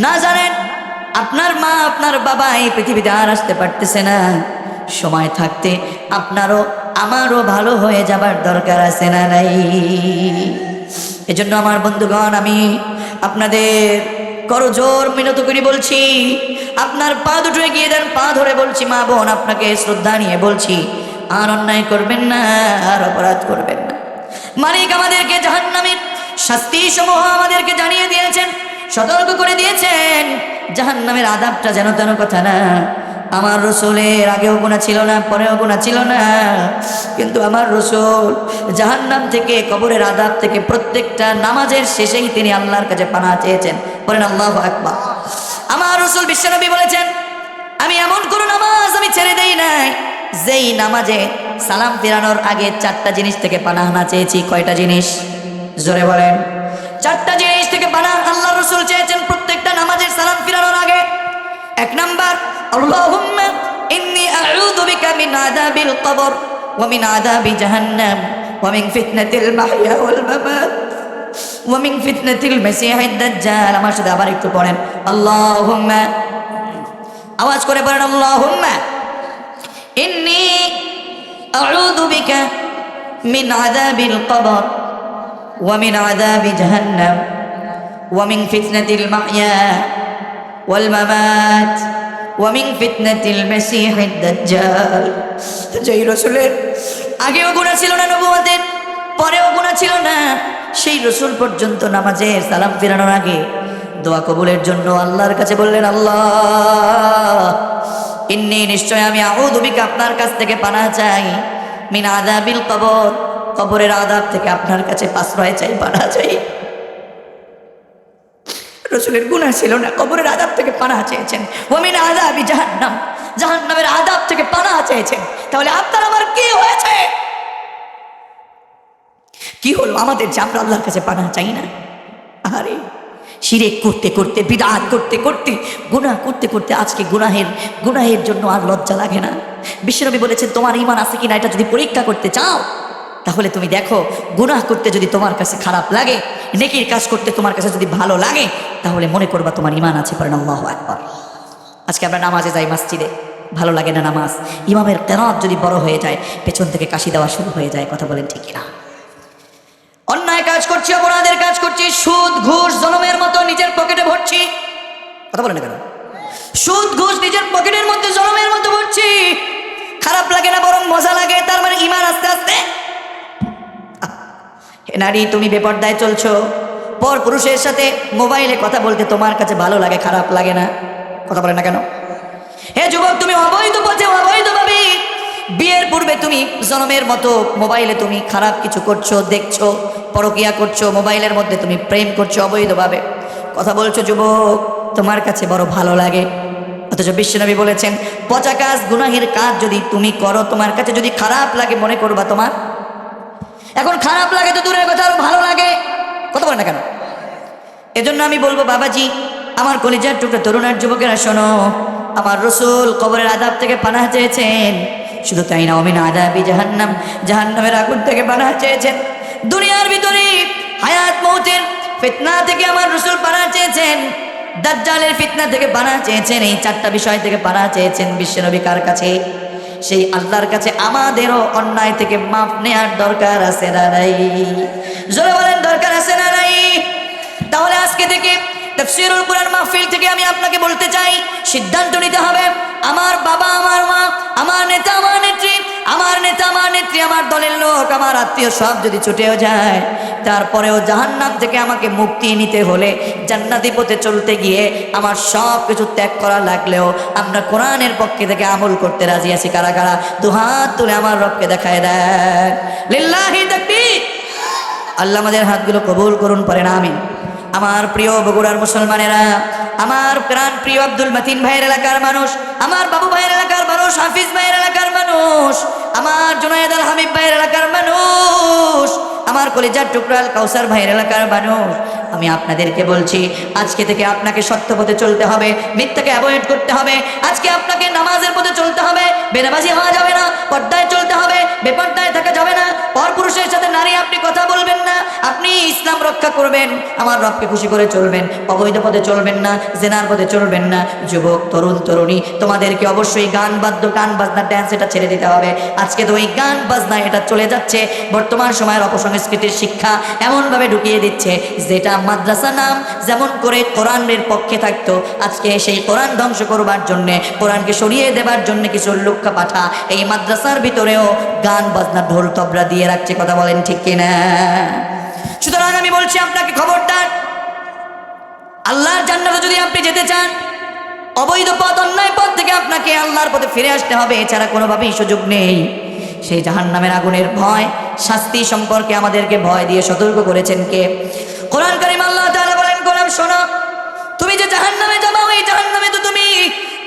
না? জানেন? আপনার মা, আপনার বাবা এই পৃথিবীতে আর আসতে পারতেছে না। সময় থাকতে আপনারও আমারও ভালো হয়ে যাবার দরকার আছে না নাই? এজন্য আমার বন্ধুগণ, আমি আপনাদের করজোর মিনত করে বলছি, আপনার পা দুটো এগিয়ে দেন, পা ধরে বলছি, মা বোন, আপনাকে শ্রদ্ধা নিয়ে বলছি, আর অন্যায় করবেন না, আর অপরাধ করবেন না। মালিক আমাদেরকে জাহান্নামের শাস্তি সমূহ আমাদেরকে জানিয়ে দিয়েছেন, সতর্ক করে দিয়েছেন। জাহান্নামের আযাবটা যেন তেন কথা না। আমার রসুলের আগেও গুনাহ ছিল না, পরেও গুনাহ ছিল না, কিন্তু আমার রসুল জাহান্নাম থেকে, কবরের আযাব থেকে প্রত্যেকটা নামাজের শেষেই তিনি আল্লাহর কাছে পানাহ চেয়েছেন। বলেন আল্লাহু আকবার। আমার রসুল বিশ্বনবী বলেছেন, আমি এমন কোন নামাজ আমি ছেড়ে দেই নাই যেই নামাজে সালাম ফিরানোর আগে 4টা জিনিস থেকে পানাহ না চেয়েছি। কয়টা জিনিস? জোরে বলেন। 4টা জিনিস থেকে পানাহ আল্লাহ রসুল চেয়েছেন প্রত্যেকটা নামাজের সালাম ফিরানোর আগে। 1 নাম্বার, আল্লাহুম্মা ইন্নী আউযু বিকা মিন আযাবিল কবর ওয়া মিন আযাবি জাহান্নাম ওয়া মিন ফিতনাতিল মাহইয়া ওয়াল মামাত ওয়া মিন ফিতনাতিল মাসীহিদ দাজ্জাল। আমার সাথে আবার একটু পড়েন, আল্লাহুম্মা, আওয়াজ করে পড়েন, আল্লাহুম্মা ইন্নী আউযু বিকা মিন আযাবিল কবর ওয়া মিন আযাবি জাহান্নাম ওয়া মিন ফিতনাতিল মাহইয়া ওয়াল মামাত ওয়া মিন ফিতনাতিল মাসীহিদ দাজ্জাল। যেই রাসূলের আগেও গুনাহ ছিল না, নবুয়তের পরেও গুনাহ ছিল না, সেই রাসূল পর্যন্ত নামাজের সালাম ফিরানোর আগে দোয়া কবুলের জন্য আল্লাহর কাছে বললেন, আল্লাহ ইন্নী, নিশ্চয় আমি, আউযু বিকা, আপনার কাছ থেকে পানাহ চাই, মিন আযাবিল কবর, কবরের আযাব থেকে আপনার কাছে আশ্রয় চাই, পানাহ চাই। রাসূলের গুনাহ ছিল না, কবরের আযাব থেকে পানাহ চেয়েছেন। ওয়া মিন আযাবি জাহান্নাম, জাহান্নামের আযাব থেকে পানাহ চেয়েছেন। তাহলে আপনার আমার কি হয়েছে? কি হলো আমাদের যে আমরা আল্লাহর কাছে পানাহ চাই না? আরে শিরক করতে করতে, বিদআত করতে করতে, গুনাহ করতে করতে আজকে গুনাহের জন্য আর লজ্জা লাগে না। বিশ্বনবী বলেছেন, তোমার ঈমান আছে কিনা এটা যদি পরীক্ষা করতে চাও, তাহলে তুমি দেখো, গুনাহ করতে যদি তোমার কাছে খারাপ লাগে, নেকির কাজ করতে তোমার কাছে যদি ভালো লাগে, তাহলে মনে করবা তোমার ঈমান আছে। পড়েন আল্লাহু আকবার। আজকে আমরা নামাজে যাই, মসজিদে ভালো লাগে না নামাজ, ইমামের কেরাত যদি বড় হয়ে যায়, পেছন থেকে কাশি দেওয়া শুরু হয়ে যায়। কথা বলেন ঠিক কিনা? অন্যায় কাজ করছি, অপরাধের কাজ করছি, সুদ ঘুষ জনমের মতো নিজের পকেটে ভরছি। কথা বলেন না কেন? সুদ ঘুষ নিজের পকেটের মধ্যে জনমের মতো ভরছি, খারাপ লাগে না বরং মজা লাগে। তার মানে ঈমান আস্তে আস্তে। হে নারী, তুমি বেপরদায় চলছো, পর পুরুষের সাথে মোবাইলে কথা বলতে তোমার কাছে ভালো লাগে, খারাপ লাগে না? কথা বলেন না কেন? হে যুবক, তুমি অবৈধ পথে অবৈধভাবে বিয়ের পূর্বে তুমি জনমের মতো মোবাইলে তুমি খারাপ কিছু করছো, দেখছো, পরকিয়া করছো, মোবাইলের মধ্যে তুমি প্রেম করছো অবৈধভাবে, কথা বলছো যুবক, তোমার কাছে বড় ভালো লাগে। অথচ বিশ্বনবী বলেছেন, পচা কাজ, গুনাহের কাজ যদি তুমি করো, তোমার কাছে যদি খারাপ লাগে, মনে করবা তোমার। এখন খারাপ লাগে তো দূরের কথা, আরো ভালো লাগে। কথা বলে না কেন? এজন্য আমি বলবো, বাবাজি, আমার কলিজার টুকরা তরুণের যুবকেরা শোনো, আমার রসুল কবরের আযাব থেকে পানাহ চেয়েছেন। শুধু তাই না, ওমিন আযাবি জাহান্নাম, জাহান্নামের আগুন থেকে পানাহ চেয়েছেন। দুনিয়ার ভিতরে হায়াত মৌতের ফিতনা থেকে আমার রসুল পানাহ চেয়েছেন, দাজ্জালের ফিতনা থেকে পানাহ চেয়েছেন। এই চারটা বিষয় থেকে পানাহ চেয়েছেন বিশ্বনবী কার কাছে? সেই আল্লাহর কাছে। আমাদেরও অন্যায় থেকে মাফ নেওয়ার দরকার আছে না নাই? জোরে বলেন, দরকার আছে না নাই? তাহলে আজকে থেকে তাফসীরুল কুরআন মাহফিল থেকে আমি আপনাকে বলতে চাই, সিদ্ধান্ত নিতে হবে। আমার বাবা, আমার মা, আমার নেতা, আমার নেত্রী, আমার নেতা, আমার নেত্রী, আমার দলের লোক, আমার আত্মীয় সব যদি ছুটেও যায়, তারপরেও জাহান্নাম থেকে আমাকে মুক্তি নিতে হলে, জান্নাতি পথে চলতে গিয়ে আমার সব কিছু ত্যাগ করা লাগলেও আমরা কোরআনের পক্ষে থেকে আমল করতে রাজি আছি। কারা কারা দুহাত তুলে আমার রবকে দেখায় দেন, লিল্লাহি তাকবীর। আল্লাহ আমাদের হাতগুলো কবুল করুন, পড়েন আমিন। আমার প্রিয় বগুড়ার মুসলমানেরা, আমার প্রাণ প্রিয় আব্দুল মতিন ভাইয়ের এলাকার মানুষ, আমার বাবু ভাইয়ের এলাকার মানুষ, হাফিজ ভাইয়ের এলাকার মানুষ, আমার জুনায়েদ আল হাবিব ভাইয়ের এলাকার মানুষ, আমার কলিজার টুকরা আল কাউসার ভাইয়ের এলাকার মানুষ, আমি আপনাদেরকে বলছি, আজকে থেকে আপনাকে সত্য পথে চলতে হবে, মিথ্যাকে অ্যাভয়েড করতে হবে। আজকে আপনাকে নামাজের পথে চলতে হবে, বেনামাজি হওয়া যাবে না, পর্দায় চলতে হবে, বেপর্দায় থাকা যাবে না, পরপুরুষের সাথে নারী আপনি কথা বলবেন না, আপনি ইসলাম রক্ষা করবেন, আমার রবকে খুশি করে চলবেন, অবৈধ পথে চলবেন না, জেনার পথে চলবেন না। যুবক, তরুণ, তরুণী, তোমাদেরকে অবশ্যই গান বাজনা, ড্যান্স এটা ছেড়ে দিতে হবে। আজকে তো ওই গান বাজনা এটা চলে যাচ্ছে, বর্তমান সময়ের অপসংস্কৃতির শিক্ষা এমনভাবে ঢুকিয়ে দিচ্ছে, যেটা মাদ্রাসা নাম যেমন করে কোরআনের পক্ষে থাকতো, আজকে সেই কোরআন ধ্বংস করবার জন্যে, কোরআনকে সরিয়ে দেবার জন্য কিছু লোককে পাঠা এই মাদ্রাসার ভিতরেও গান বাজনা, ঢোল তবলা দিয়ে রাখছে। কথা বলেন ঠিক কিনা? সুতরাং আমি বলছি আপনাকে, খবরদার, আল্লাহর জান্নাতে যদি আপনি যেতে চান, অবৈধ পথ, অন্যায় পথ থেকে আপনাকে আল্লাহর পথে ফিরে আসতে হবে, এছাড়া কোনোভাবেই সুযোগ নেই। সেই জাহান্নামের আগুনের ভয়, শাস্তি সম্পর্কে আমাদেরকে ভয় দিয়ে সতর্ক করেছেন কে? কোরআন কারীম আল্লাহ তাআলা বলেন, কোরআন শোনো, তুমি যে জাহান্নামে যাবে, ওই জাহান্নামে তো তুমি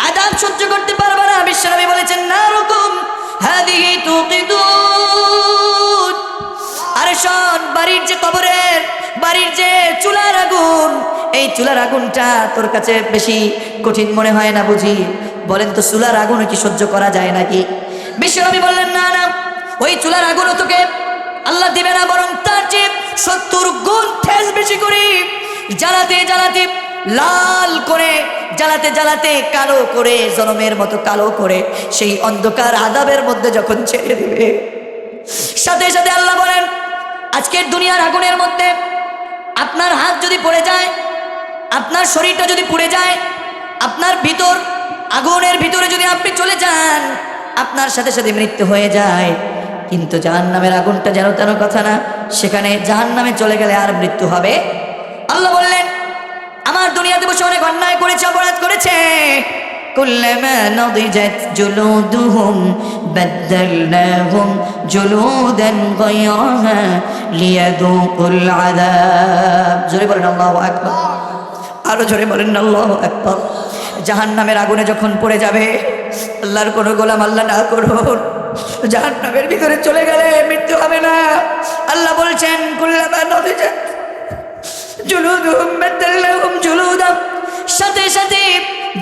আযাব সহ্য করতে পারবে না। বিশ্বনবী বলেছেন, নারুকুম হাদিহি তুকিদুন। আরে শোন, বাড়ির যে কবরের, বাড়ির যে চুলার আগুন, এই চুলার আগুনটা তোর কাছে বেশি কঠিন মনে হয় না বুঝি? বলেন তো, চুলার আগুন কি সহ্য করা যায় নাকি? বিশ্বনবী বললেন, না না, ওই চুলার আগুনও তোকে আল্লাহ দিবে না, বরং তার চেয়ে 70 গুণ ঠেস বেশি করে জ্বালাতে জ্বালাতে, লাল করে জ্বালাতে জ্বালাতে, কালো করে, জনমের মতো কালো করে সেই অন্ধকার আযাবের মধ্যে যখন ছেড়ে দিবে, সাথে সাথে আল্লাহ বলেন, আজকের দুনিয়ার আগুনের মধ্যে আপনার হাত যদি পড়ে যায়, আপনার শরীরটা যদি পুড়ে যায়, আপনার ভিতর আগুনের ভিতরে যদি আপনি চলে যান, আপনার সাথে সাথে মৃত্যু হয়ে যায়। কিন্তু জাহান্নামের আগুনটা যেন তেন কথা না, সেখানে জাহান্নামে চলে গেলে আর মৃত্যু হবে। আল্লাহ বললেন, আমার দুনিয়াতে বসে অনেক অন্যায় করেছে, অপরাধ করেছে, কুল্লামা নাদিজাত জুলুদুহুম বাদদালনাহুম জুলুদান গায়রাহা লিয়াযুকুল আযাব। জোরে বলেন আল্লাহু আকবার, আরো জোরে বলেন আল্লাহু আকবার। জাহান্নামের আগুনে যখন পড়ে যাবে, আল্লাহর কোনো গোলাম আল্লাহ না করুন, জাহান্নামের ভিতরে চলে গেলে মৃত্যু হবে না। আল্লাহ বলছেন, কুল্লামা নাদিজাত জুলুদুহুম বাদদালনাহুম জুলুদান, সাথে সাথে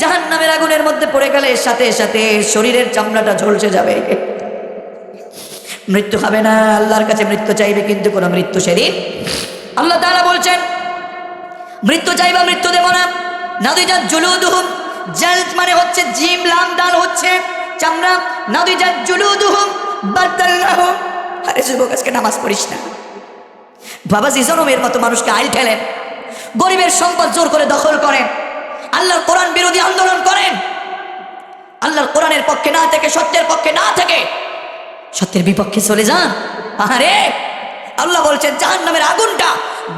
জাহান্নামের আগুনের মধ্যে পড়ে গেলে সাথে সাথে শরীরের চামড়াটা ঝলসে যাবে, মৃত্যু হবে না, আল্লাহর কাছে মৃত্যু চাইবে, কিন্তু কোনো মৃত্যু সেদিন আল্লাহ তাআলা বলছেন মৃত্যু চাইবা মৃত্যু দেব না। নাদিজাত জুলুদুহুম, জালদ মানে হচ্ছে জিম লাম দাল হচ্ছে চামড়া, নাদিজাত জুলুদুহুম বাদালনাহুম। আরে যুবক, আজকে নামাজ পড়িস না, বাবাজি জনমের মতো মানুষকে আইল ঠেলেন, গরিবের সম্পদ জোর করে দখল করেন, আল্লাহর কোরআন বিরোধী আন্দোলন করেন, আল্লাহর কোরআনের পক্ষে না থেকে, সত্যের পক্ষে না থেকে সত্যের বিপক্ষে চলে যান। আরে আল্লাহ বলছেন জাহান্নামের আগুনটা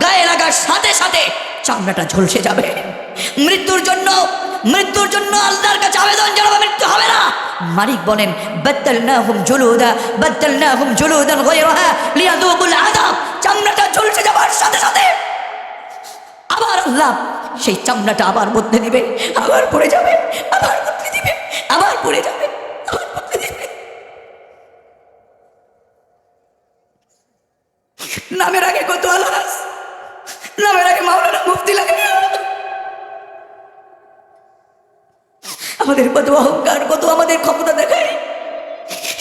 গায়ে লাগার সাথে সাথে চামড়াটা ঝলসে যাবে। মৃত্যুর জন্য আল্লাহর কাছে আবেদন জানাবে, মৃত্যু হবে না। মালিক বলেন বাদদালনাহুম জুলুদান গায়রাহা লিয়াযুকুল আযাব। চামড়াটা ঝলসে যাবার সাথে সাথে আবার আল্লাহ সেই চামড়াটা আবার বদলে দিবে, আবার পড়ে যাবে, আবার বদলে দিবে, আবার পড়ে যাবে, আবার বদলে দিবে। নামের আগে কত আলাস, নামের আগে মাওলানা মুফতি লাগে। আমাদের কত অহংকার, কত আমাদের ক্ষমতা দেখায়।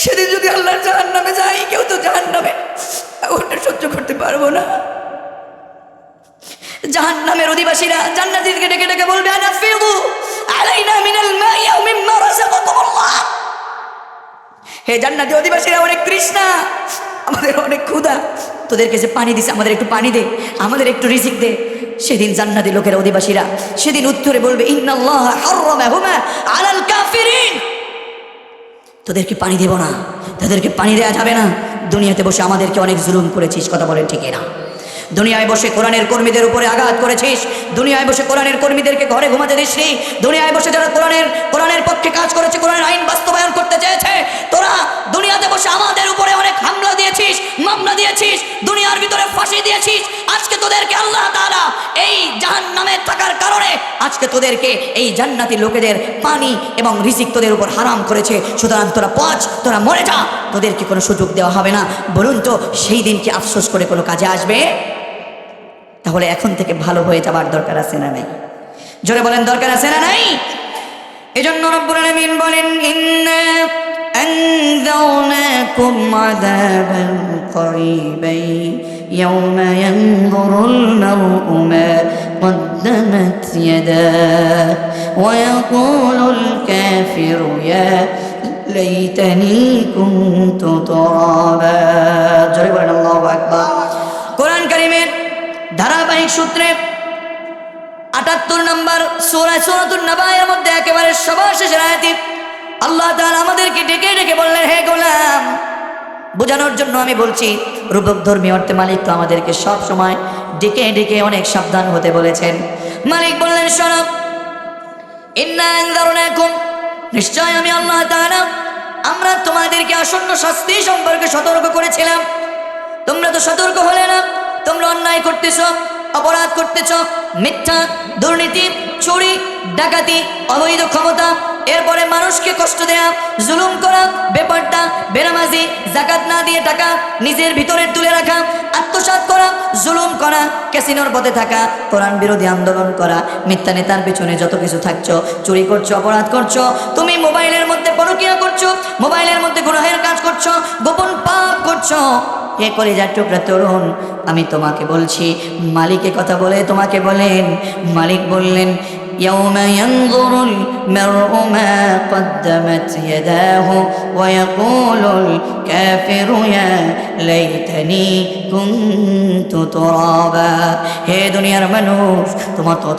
সেদিন যদি আল্লাহর জাহান্নামে যাই, কেউ তো জাহান্নামে ওটা সহ্য করতে পারবো না। জাহান্নামের অধিবাসীরা জান্নাতীদেরকে ডেকে ডেকে বলবে আনাফিদু আলাইনা মিনাল মাই আও মিম্মা রাযাকাকুমুল্লাহ। হে জান্নাতি অধিবাসীরা, অনেক তৃষ্ণা, আমাদের অনেক ক্ষুধা, তোদের কাছে পানি দিছে, আমাদের একটু পানি দে, আমাদের একটু রিজিক দে। সেদিন জান্নাতি লোকেরা অধিবাসীরা সেদিন উত্তরে বলবে ইন্নাল্লাহ হারামাহুমা আলাল কাফিরিন। তোদেরকে পানি দেব না, তাদেরকে পানি দেয়া যাবে না। দুনিয়াতে বসে আমাদেরকে অনেক জুলুম করেছিস, কথা বলেন ঠিক না? দুনিয়ায় বসে কোরআনের কর্মীদের উপরে আঘাত করেছিস, দুনিয়ায় বসে কোরআনের কর্মীদেরকে ঘরে ঘুমাতে দিসনি, দুনিয়ায় বসে যারা কোরআনের পক্ষে কাজ করেছে, কোরআনের আইন বাস্তবায়ন করতে চেয়েছে, তোরা দুনিয়াতে বসে আমাদের উপরে অনেক হামলা দিয়েছিস, মামলা দিয়েছিস, দুনিয়ার ভিতরে ফাঁসি দিয়েছিস। আজকে তোদেরকে আল্লাহ তাআলা এই জাহান্নামে থাকার কারণে আজকে তোদেরকে এই জান্নাতি লোকেদের পানি এবং রিজিক তোদের উপর হারাম করেছে। সুতরাং তোরা পচ, তোরা মরে যা, তোদেরকে কোনো সুযোগ দেওয়া হবে না। বলুন তো সেই দিন কি আফসোস করে কোনো কাজে আসবে? তাহলে এখন থেকে ভালো হয়ে যাবার দরকার আছে না নাই? জোরে বলেন, দরকার আছে না নাই? এজন্য রব্বুল আলামিন বলেন ইন্না আনযারনাকুম আযাবান করিবান ইয়াওমা ইয়ানযুরুল মার'উ মা قدمت يداه ويقول الكافر يا ليتني كنت ترابا। জোরে বলেন আল্লাহু আকবার। কোরআন কারীমের ধারাবাহিক সূত্রে ৭৮ নম্বর সূরা সূরাতুন নাবায়ের মধ্যে একেবারে সবার শেষের আয়াতে আল্লাহ তাআলা আমাদেরকে ডেকে ডেকে বললেন, হে গোলাম, বোঝানোর জন্য আমি বলছি, রূপক ধর্মী অর্থে মালিক তো আমাদেরকে সব সময় ডেকে ডেকে অনেক সাবধান হতে বলেছেন। মালিক বললেন, শোনো, ইন্না আনযারনাকুম, নিশ্চয় আমি আল্লাহ তাআলা আমরা তোমাদেরকে আসন্ন শাস্তি সম্পর্কে সতর্ক করেছিলাম। তোমরা তো সতর্ক হলে না, তোমরা অন্যায় করতেছ, অপরাধ করতেছ, মিথ্যা, দুর্নীতি, চুরি, ডাকাতি, অবৈধ ক্ষমতা, এরপরে মানুষকে কষ্ট দেয়া, জুলুম করা, বেপরদা, বেনামাজি, যাকাত না দিয়ে টাকা নিজের ভিতরে তুলে রাখা, আত্মসাৎ করা, জুলুম করা, ক্যাসিনোর পথে থাকা, কোরআন বিরোধী আন্দোলন করা, মিথ্যা নেতার পিছনে যত কিছু থাকছো, চুরি করছো, অপরাধ করছো, তুমি মোবাইলের মধ্যে পরকীয়া করছো, মোবাইলের মধ্যে গুনাহের কাজ করছো, গোপন পাপ করছো। হে কলিজার টুকরা তরুণ, আমি তোমাকে বলছি, মালিকের কথা বলে তোমাকে বলেন, মালিক বললেন يوم ينظر المرء ما قدمت يداه ويقول الكافر يا ليتني كنت ترابا। হে দুনিয়ার মানুষ,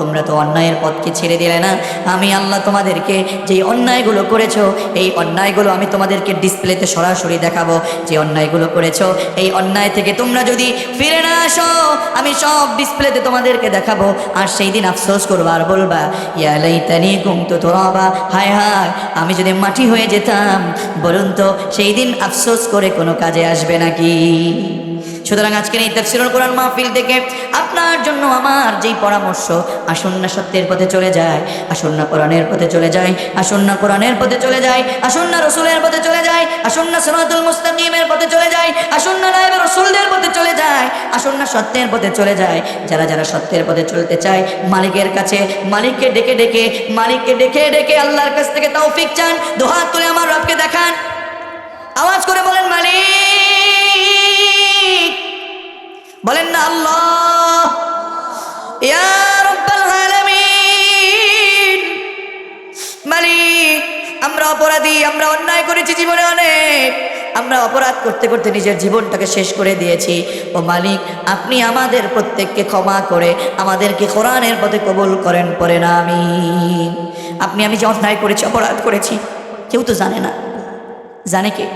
তোমরা তো অন্যায়ের পথকে ছেড়ে দিলে না। আমি আল্লাহ তোমাদেরকে যে অন্যায়গুলো করেছো, এই অন্যায়গুলো আমি তোমাদেরকে ডিসপ্লেতে সরাসরি দেখাবো। যে অন্যায়গুলো করেছো, এই অন্যায় থেকে তোমরা যদি ফিরে না আসো, আমি সব ডিসপ্লেতে তোমাদেরকে দেখাবো। আর সেই দিন আফসোস করবা আর বলবা, ইয়া লাইতানি কুনতু তুরাবা, হায় হায় আমি যদি মাটি হয়ে যেতাম। বলুন তো সেই দিন আফসোস করে কোনো কাজে আসবে নাকি? সুতরাং আজকের এই তাফসীরুল কোরআন মাহফিল থেকে আপনার জন্য আমার যেই পরামর্শ, আসুন না সত্যের পথে চলে যায়, আসুন না কোরআনের পথে চলে যায়, আসুন না কোরআনের পথে চলে যায়, আসুন না রাসূলের পথে চলে যায়, আসুন না সিরাতুল মুস্তাকিমের পথে চলে যায়, আসুন না নায়েবে রাসূলদের পথে চলে যায়, আসুন না সত্যের পথে চলে যায়। যারা যারা সত্যের পথে চলতে চায়, মালিকের কাছে, মালিককে ডেকে ডেকে, মালিককে ডেকে ডেকে আল্লাহর কাছ থেকে তৌফিক চান। দুহাত তুলে আমার রবকে দেখান, আওয়াজ করে বলেন, মালিক বলেন না আল্লাহ। ইয়া রাব্বাল আলামিন, মালিক আমরা অপরাধী, আমরা অন্যায় করেছি জীবনে অনেক, আমরা অপরাধ করতে করতে নিজের জীবনটাকে শেষ করে দিয়েছি। ও মালিক, আপনি আমাদের প্রত্যেককে ক্ষমা করে আমাদেরকে কোরআনের পথে কবুল করেন, পড়েন আমিন। আমি যে অন্যায় করেছি, অপরাধ করেছি, কেউ তো জানে না, জানে কে?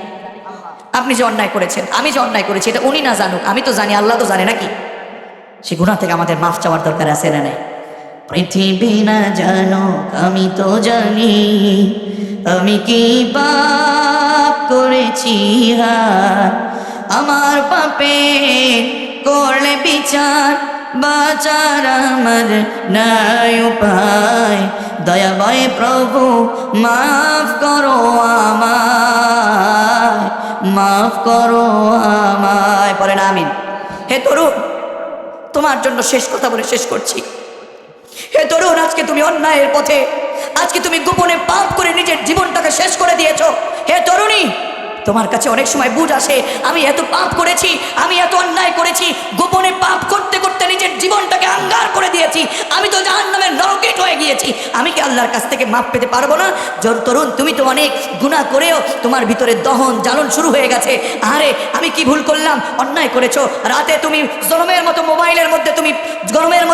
আপনি যে অন্যায় করেছেন, আমি যে অন্যায় করেছি, এটা উনি না জানুক, আমি তো জানি, আল্লাহ তো জানে নাকি? সে গুনাহ থেকে আমাদের মাফ চাওয়ার দরকার আছে না নাই? পৃথিবী না জানো আমি তো জানি, আমি কি পাপ করেছি, আমার পাপে করলে বিচার, বাঁচার আমার নাই উপায়, দয়াময় প্রভু মাফ করো আমায়, মাফ করো আমায়, পড়েন আমিন। হে তরুণ, তোমার জন্য শেষ কথা বলে শেষ করছি। হে তরুণ, আজকে তুমি অন্যায়ের পথে, আজকে তুমি গোপনে পাপ করে নিজের জীবনটাকে শেষ করে দিয়েছো। হে তরুণী, তোমার কাছে অনেক সময় বুঝ আসে আমি এত পাপ করেছি, আমি এত অন্যায় করেছি, গোপনে পাপ করতে করতে নিজের জীবনটাকে আঙ্গার করে দিয়েছি, আমি তো জাহান্নামের নরকেট হয়ে গিয়েছি, আমি কি আল্লাহর কাছ থেকে মাপ পেতে পারবো না? তরুণ, তুমি তো অনেক গুনাহ করেও তোমার ভিতরে দহন জ্বালন শুরু হয়ে গেছে। আরে আমি কি ভুল করলাম? অন্যায় করেছো, রাতে তুমি জনমের মতো মোবাইলের মধ্যে তুমি জনমের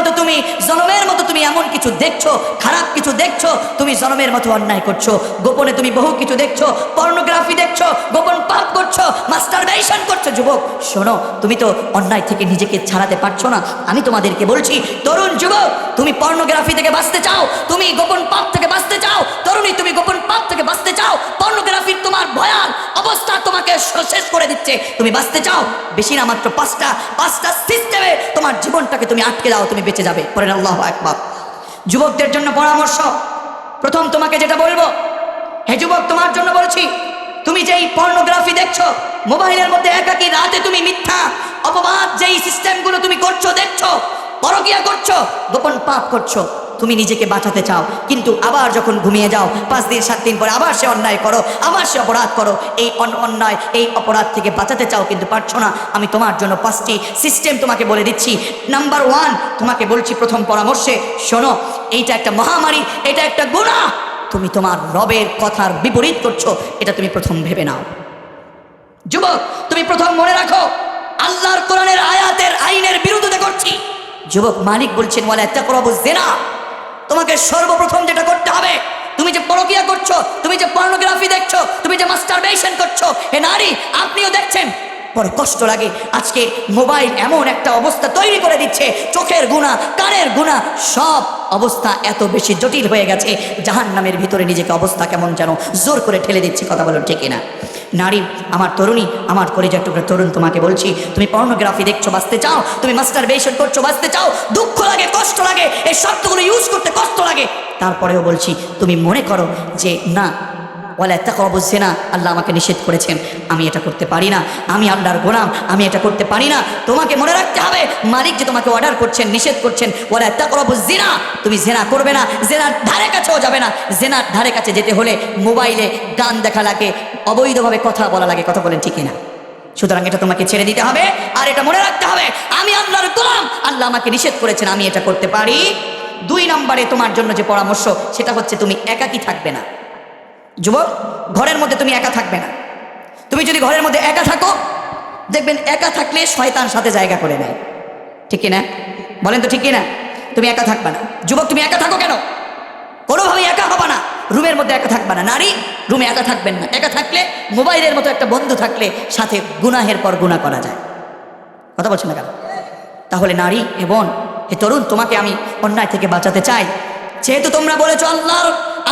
মতো তুমি এমন কিছু দেখছো, খারাপ কিছু দেখছো, তুমি জনমের মতো অন্যায় করছো, গোপনে তুমি বহু কিছু দেখছো, পর্নোগ্রাফি দেখছো, গোপন পাপ করছো, মাস্টারবেশন করছো। যুবক শোনো, তুমি তো অন্যায় থেকে নিজেকে ছাড়াতে পারছো না, আমি তোমাদেরকে বলছি, তরুণ যুবক, তুমি পর্নোগ্রাফি থেকে বাঁচতে চাও, তুমি গোপন পাপ থেকে বাঁচতে চাও, তরুণী তুমি গোপন পাপ থেকে বাঁচতে চাও, পর্নোগ্রাফির তোমার ভয়াল অবস্থা তোমাকে শেষ করে দিচ্ছে, তুমি বাঁচতে চাও, বেশি না মাত্র পাঁচটা সিস্টেমে তোমার জীবনটাকে তুমি আটকে দাও, তুমি বেঁচে যাবে। পড়েন আল্লাহু আকবার। যুবকদের জন্য পরামর্শ, প্রথম তোমাকে যেটা বলবো, হে যুবক, তোমার জন্য বলছি, তুমি যেই পর্নোগ্রাফি দেখছো, মোবাইলের মধ্যে একাকী রাতে তুমি মিথ্যা অপবাদ যেই সিস্টেমগুলো তুমি করছো, দেখছো, পরকিয়া করছো, গোপন পাপ করছো, তুমি নিজেকে বাঁচাতে চাও, কিন্তু আবার যখন ঘুমিয়ে যাও 5 দিন 7 দিন পরে আবার সে অন্যায় করো, আবার সে অপরাধ করো, এই অন্যায় এই অপরাধ থেকে বাঁচাতে চাও কিন্তু পারছো না। আমি তোমার জন্য 5টি সিস্টেম তোমাকে বলে দিচ্ছি। নাম্বার 1, তোমাকে বলছি প্রথম পরামর্শে, শোনো, এইটা একটা মহামারী, এটা একটা গুনাহ, তুমি তোমার রবের কথার বিপরীত করছো, এটা তুমি প্রথম ভেবে নাও। যুবক, তুমি প্রথম মনে রাখো, আল্লাহর কোরআনের আয়াতের আইনের বিরুদ্ধে করছি। যুবক, মালিক বলছেন ওয়ালা তাকরাবুজ জিনা, তোমাকে সর্বপ্রথম যেটা করতে হবে, তুমি যে পরকিয়া করছো, তুমি যে পর্নোগ্রাফি দেখছো, তুমি যে মাস্টারবেশন করছো, হে নারী, আপনিও দেখছেন, বড় কষ্ট লাগে। আজকে মোবাইল এমন একটা অবস্থা তৈরি করে দিচ্ছে, চোখের গুনাহ, কানের গুনাহ, সব অবস্থা এত বেশি জটিল হয়ে গেছে, জাহান্নামের ভিতরে নিজেকে অবস্থা কেমন যেন জোর করে ঠেলে দিচ্ছে। কথা বলুন ঠিক না? নারী, আমার তরুণী, আমার কলিজার টুকরা তরুণ, তোমাকে বলছি, তুমি পর্নোগ্রাফি দেখছো, বাঁচতে চাও, তুমি মাস্টারবেশন করছো, বাঁচতে চাও, দুঃখ লাগে, কষ্ট লাগে, এই শব্দগুলো ইউজ করতে কষ্ট লাগে, তারপরেও বলছি, তুমি মনে করো যে না, ওয়ালা তাকরাবুজ জিনা, আল্লাহ আমাকে নিষেধ করেছেন, আমি এটা করতে পারি না, আমি আল্লাহর গোলাম, আমি এটা করতে পারি না। তোমাকে মনে রাখতে হবে, মালিক যে তোমাকে অর্ডার করছেন, নিষেধ করছেন, ওয়ালা তাকরাবুজ জিনা, তুমি জিনা করবে না, জিনার ধারে কাছেও যাবে না। জিনার ধারে কাছে যেতে হলে মোবাইলে গান দেখা লাগে, অবৈধভাবে কথা বলা লাগে। কথা বলেন ঠিক না? সুতরাং এটা তোমাকে ছেড়ে দিতে হবে, আর এটা মনে রাখতে হবে, আমি আল্লাহর গোলাম, আল্লাহ আমাকে নিষেধ করেছেন, আমি এটা করতে পারি। 2 নম্বরে তোমার জন্য যে পরামর্শ, সেটা হচ্ছে তুমি একাকী থাকবে না। যুবক, ঘরের মধ্যে তুমি একা থাকবে না। তুমি যদি ঘরের মধ্যে একা থাকো, দেখবেন একা থাকলে শয়তান সাথে জায়গা করে নেয়। ঠিক না? বলেন তো ঠিক না? তুমি একা থাকবে না। যুবক, তুমি একা থাকো কেন? কোনোভাবেই একা হবে না, রুমের মধ্যে একা থাকবে না। নারী, রুমে একা থাকবেন না। একা থাকলে মোবাইলের মতো একটা বন্ধু থাকলে সাথে গুনাহের পর গুনাহ করা যায়। কথা বলছেন না কেন? তাহলে নারী এবং হে তরুণ, তোমাকে আমি অন্যায় থেকে বাঁচাতে চাই। যেহেতু তোমরা বলেছো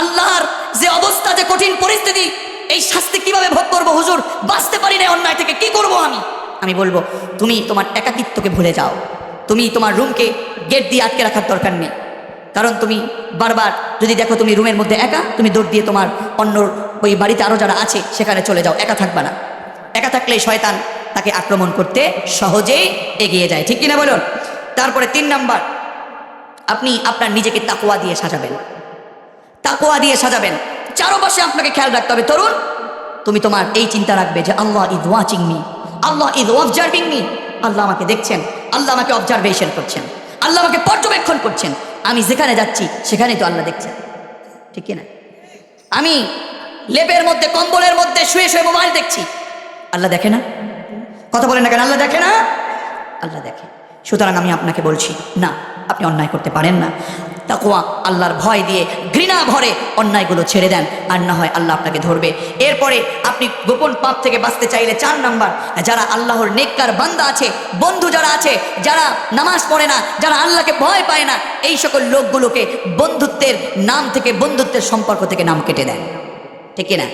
আল্লাহর যে অবস্থা, যে কঠিন পরিস্থিতি, এই শাস্তি কিভাবে ভোগ করবো হুজুর, বাঁচতে পারি না অন্যায় থেকে, কি করব আমি বলবো, তুমি তোমার একাকিত্বকে ভুলে যাও। তুমি তোমার রুমকে গেট দিয়ে আটকে রাখার দরকার নেই, কারণ তুমি বারবার যদি দেখো তুমি রুমের মধ্যে একা, তুমি দৌড় দিয়ে তোমার অন্য ওই বাড়িতে আরও যারা আছে সেখানে চলে যাও, একা থাকবা না। একা থাকলে শয়তান তাকে আক্রমণ করতে সহজেই এগিয়ে যায়। ঠিক কিনা বলুন? তারপরে 3 নাম্বার, আপনি আপনার নিজেকে তাকওয়া দিয়ে সাজাবেন। তাকওয়া দিয়ে সাজাবেন, চারপাশে আপনাকে খেয়াল রাখতে হবে। তরুণ, তুমি তোমার এই চিন্তা রাখবে যে আল্লাহ ইজ ওয়াচিং মি, আল্লাহ ইজ অবজার্ভিং মি, আল্লাহ আমাকে দেখছেন, আল্লাহ আমাকে অবজারভেশন করছেন, আল্লাহ আমাকে পর্যবেক্ষণ করছেন। আমি যেখানে যাচ্ছি সেখানেই তো আল্লাহ দেখছেন, ঠিক কিনা? আমি লেপের মধ্যে কম্বলের মধ্যে শুয়ে শুয়ে মোবাইল দেখছি, আল্লাহ দেখে না? কথা বলেন না কেন? আল্লাহ দেখে না? আল্লাহ দেখে। সুতরাং আমি আপনাকে বলছি, না, আপনি অন্যায় করতে পারেন না। তাকওয়া, আল্লাহর ভয় দিয়ে ঘৃণা ভরে অন্যায়গুলো ছেড়ে দেন, আর না হয় আল্লাহ আপনাকে ধরবে। এরপরে আপনি গোপন পাপ থেকে বাঁচতে চাইলে 4 নাম্বার, যারা আল্লাহর নেককার বান্দা আছে, বন্ধু যারা আছে, যারা নামাজ পড়ে না, যারা আল্লাহকে ভয় পায় না, এই সকল লোকগুলোকে বন্ধুত্বের নাম থেকে, বন্ধুত্বের সম্পর্ক থেকে নাম কেটে দেন, ঠিক কিনা?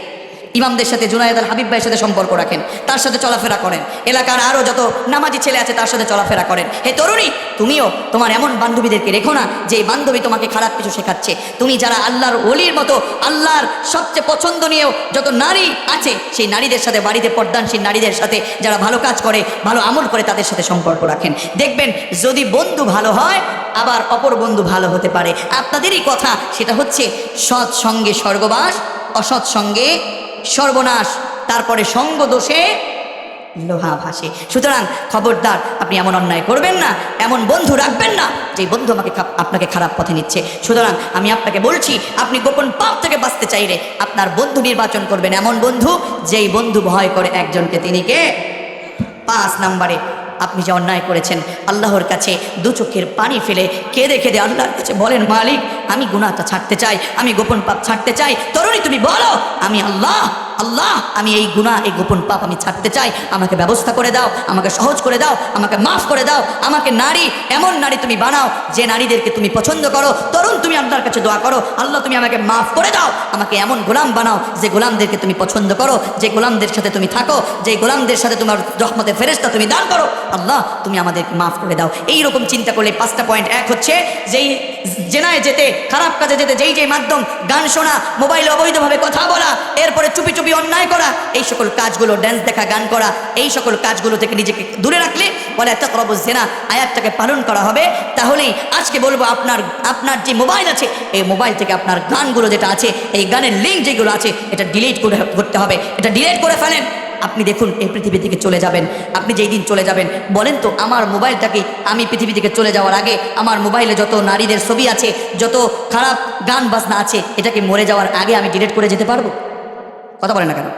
ইমামদের সাথে, জুনায়েদ আল হাবিব ভাইয়ের সাথে সম্পর্ক রাখেন, তার সাথে চলাফেরা করেন, এলাকার আরও যত নামাজি ছেলে আছে তার সাথে চলাফেরা করেন। হে তরুণী, তুমিও তোমার এমন বান্ধবীদেরকে রেখো না যে এই বান্ধবী তোমাকে খারাপ কিছু শেখাচ্ছে। তুমি যারা আল্লাহর ওলির মতো, আল্লাহর সবচেয়ে পছন্দনীয় যত নারী আছে, সেই নারীদের সাথে, বাড়িতে পর্দানশীল নারীদের সাথে, যারা ভালো কাজ করে, ভালো আমল করে, তাদের সাথে সম্পর্ক রাখেন। দেখবেন যদি বন্ধু ভালো হয়, আবার অপর বন্ধু ভালো হতে পারে। আপনাদেরই কথা, সেটা হচ্ছে সৎ সঙ্গে স্বর্গবাস, অসৎ সঙ্গে সর্বনাশ, তারপরে সঙ্গ দোষে লোহা ভাসে। সুতরাং খবরদার, আপনি এমন অন্যায় করবেন না, এমন বন্ধু রাখবেন না যে বন্ধু আপনাকে খারাপ পথে নিচ্ছে। সুতরাং আমি আপনাকে বলছি, আপনি গোপন পাপ থেকে বাঁচতে চাইলে আপনার বন্ধু নির্বাচন করবেন এমন বন্ধু, যেই বন্ধু ভয় করে একজনকে, তিনি কে? 5 নম্বরে, আপনি যে অন্যায় করেছেন, আল্লাহর কাছে 2 চোখের পানি ফেলে কেঁদে কেঁদে আল্লাহর কাছে বলেন, মালিক, আমি গুনাহটা ছাড়তে চাই, আমি গোপন পাপ ছাড়তে চাই। তরুণী, তুমি বলো, আমি আল্লাহ, আমি এই গুনাহ, এই গোপন পাপ আমি ছাড়তে চাই, আমাকে ব্যবস্থা করে দাও, আমাকে সহজ করে দাও, আমাকে মাফ করে দাও, আমাকে নারী, এমন নারী তুমি বানাও যে নারীদেরকে তুমি পছন্দ করো। তরুণ, তুমি আল্লাহর কাছে দোয়া করো, আল্লাহ, তুমি আমাকে মাফ করে দাও, আমাকে এমন গোলাম বানাও যে গোলামদেরকে তুমি পছন্দ করো, যে গোলামদের সাথে তুমি থাকো, যে গোলামদের সাথে তোমার রহমতের ফেরেশতা তুমি দান করো। আল্লাহ, তুমি আমাদেরকে মাফ করে দাও। এইরকম চিন্তা করলে 5টা পয়েন্ট। এক হচ্ছে, যেই জেনায় যেতে, খারাপ কাজে যেতে যেই মাধ্যম, গান শোনা, মোবাইলে অবৈধভাবে কথা বলা, এরপরে চুপি চুপি অন্যায় করা, এই সকল কাজগুলো, ড্যান্স দেখা, গান করা, এই সকল কাজগুলো থেকে নিজেকে দূরে রাখলে বলে তাকরাবুজ জিনা আয়াতটাকে পালন করা হবে। তাহলেই আজকে বলবো, আপনার যে মোবাইল আছে, এই মোবাইল থেকে আপনার গানগুলো যেটা আছে, এই গানের লিঙ্ক যেগুলো আছে, এটা ডিলিট করতে হবে। এটা ডিলিট করে ফেলেন। আপনি দেখুন, এই পৃথিবী থেকে চলে যাবেন। আপনি যেই দিন চলে যাবেন, বলেন তো, আমার মোবাইলটাকে আমি পৃথিবী থেকে চলে যাওয়ার আগে আমার মোবাইলে যত নারীদের ছবি আছে, যত খারাপ গান বাজনা আছে, এটাকে মরে যাওয়ার আগে আমি ডিলিট করে যেতে পারবো? কথা বলেন না কেন?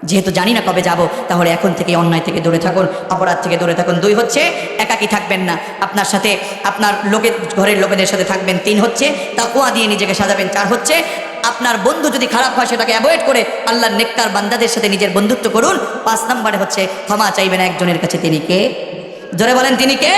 যেহেতু জানি না কবে যাব, তাহলে এখন থেকে অন্যায় থেকে দূরে থাকুন, অপরাধ থেকে দূরে থাকুন। 2 হচ্ছে, একাকী থাকবেন না, আপনার সাথে আপনার ঘরের লোকেদের সাথে থাকবেন। 3 হচ্ছে, তাকওয়া দিয়ে নিজেকে সাজাবেন। 4 হচ্ছে, আপনার বন্ধু যদি খারাপ হয় সেটাকে অ্যাভয়েড করে আল্লাহর নেককার বান্দাদের সাথে নিজের বন্ধুত্ব করুন। 5 নম্বরে হচ্ছে, ক্ষমা চাইবেন একজনের কাছে। তিনি কে? জোরে বলেন, তিনি কে?